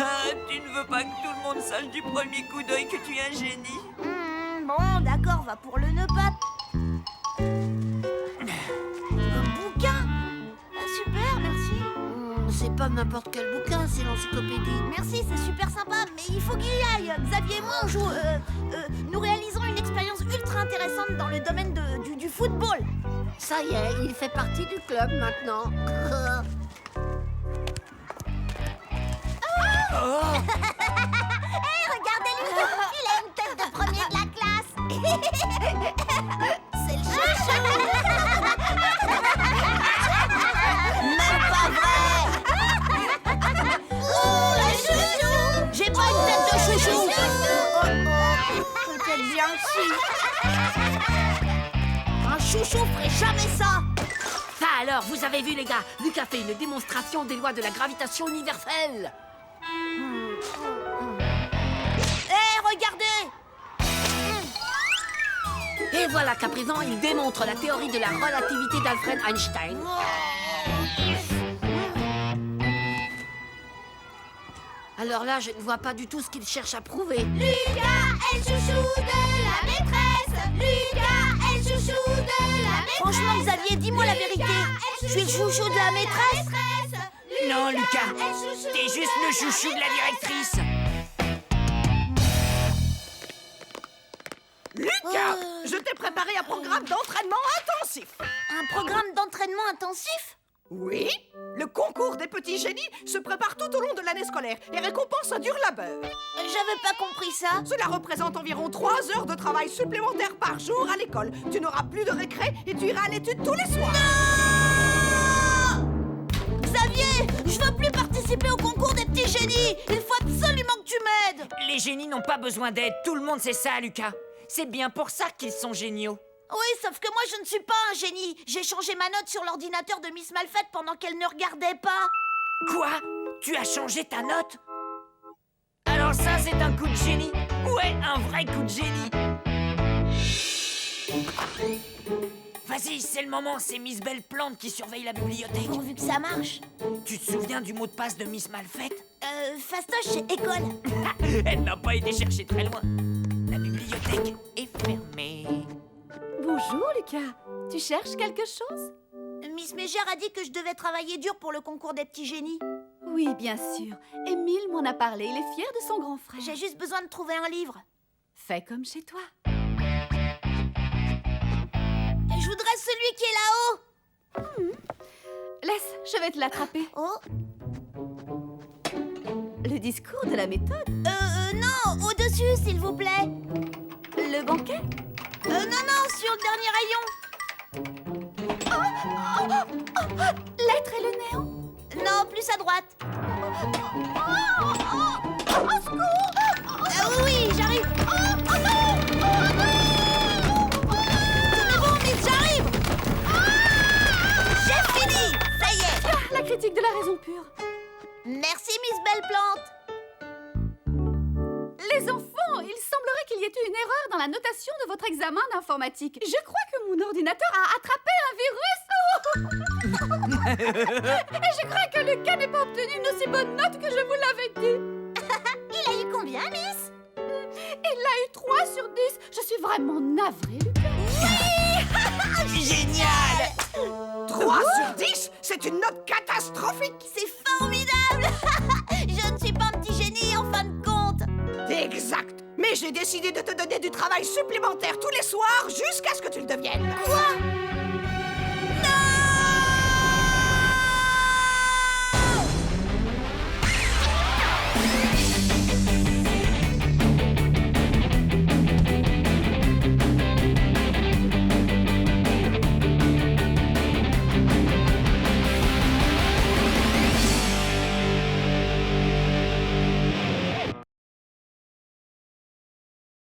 ne veux pas que tout le monde sache du premier coup d'œil que tu es un génie? Bon, d'accord, va pour le nœud pape. Un bouquin. Ah, super, merci. C'est pas n'importe quel bouquin, c'est l'encyclopédie. Merci, c'est super sympa, mais il faut qu'il y aille. Xavier et moi, on joue. Nous réalisons une expérience ultra intéressante dans le domaine du football. Ça y est, il fait partie du club maintenant. Hé, regardez-lui! Il a une tête de premier de la classe. C'est le chouchou. Même pas vrai. Oh, le chouchou. J'ai pas une tête de chouchou. Peut-être bien que si. Un chouchou ferait jamais ça. Ça alors, vous avez vu les gars, Lucas fait une démonstration des lois de la gravitation universelle. Regardez. Et voilà qu'à présent, il démontre la théorie de la relativité d'Alfred Einstein. Alors là, je ne vois pas du tout ce qu'il cherche à prouver. Lucas est le chouchou de la maîtresse. Lucas est le chouchou de la maîtresse. Franchement, Xavier, dis-moi la vérité. Je suis le chouchou de la maîtresse? Non, Lucas, t'es juste le chouchou de la directrice. Lucas, je t'ai préparé un programme d'entraînement intensif. Un programme d'entraînement intensif? Oui, le concours des petits génies se prépare tout au long de l'année scolaire et récompense un dur labeur. J'avais pas compris ça. Cela représente environ 3 heures de travail supplémentaires par jour à l'école. Tu n'auras plus de récré et tu iras à l'étude tous les soirs. Xavier, je veux plus participer au concours des petits génies. Il faut absolument que tu m'aides. Les génies n'ont pas besoin d'aide, tout le monde sait ça, Lucas. C'est bien pour ça qu'ils sont géniaux. Oui, sauf que moi, je ne suis pas un génie. J'ai changé ma note sur l'ordinateur de Miss Malfait pendant qu'elle ne regardait pas. Quoi? Tu as changé ta note? Alors ça, c'est un coup de génie? Ouais, un vrai coup de génie. Vas-y, c'est le moment, c'est Miss Belle Plante qui surveille la bibliothèque. Pourvu que ça marche. Tu te souviens du mot de passe de Miss Malfaite? Fastoche, école. Elle n'a pas été chercher très loin. La bibliothèque est fermée. Bonjour, Lucas. Tu cherches quelque chose? Miss Mégère a dit que je devais travailler dur pour le concours des petits génies. Oui, bien sûr. Émile m'en a parlé. Il est fier de son grand frère. J'ai juste besoin de trouver un livre. Fais comme chez toi. Je voudrais celui qui est là-haut. Laisse, je vais te l'attraper. Oh. Le discours de la méthode. Non, au-dessus, s'il vous plaît. Le banquet. Non, sur le dernier rayon. L'être et le néant. Non, plus à droite. Au secours. Oui, j'arrive. C'est bon, Miss, j'arrive. J'ai fini. Ça y est. La critique de la raison pure. Merci, Miss Belle Plante. Les enfants, il semblerait qu'il y ait eu une erreur dans la notation de votre examen d'informatique. Je crois que mon ordinateur a attrapé un virus. Et je crois que Lucas n'a pas obtenu une aussi bonne note que je vous l'avais dit. Il a eu combien, Miss? Il a eu 3 sur 10. Je suis vraiment navrée, Lucas. Génial! 3 sur 10, c'est une note catastrophique. C'est formidable. Je ne suis pas un petit génie, en fin de compte. Exact. Mais j'ai décidé de te donner du travail supplémentaire tous les soirs jusqu'à ce que tu le deviennes. Quoi?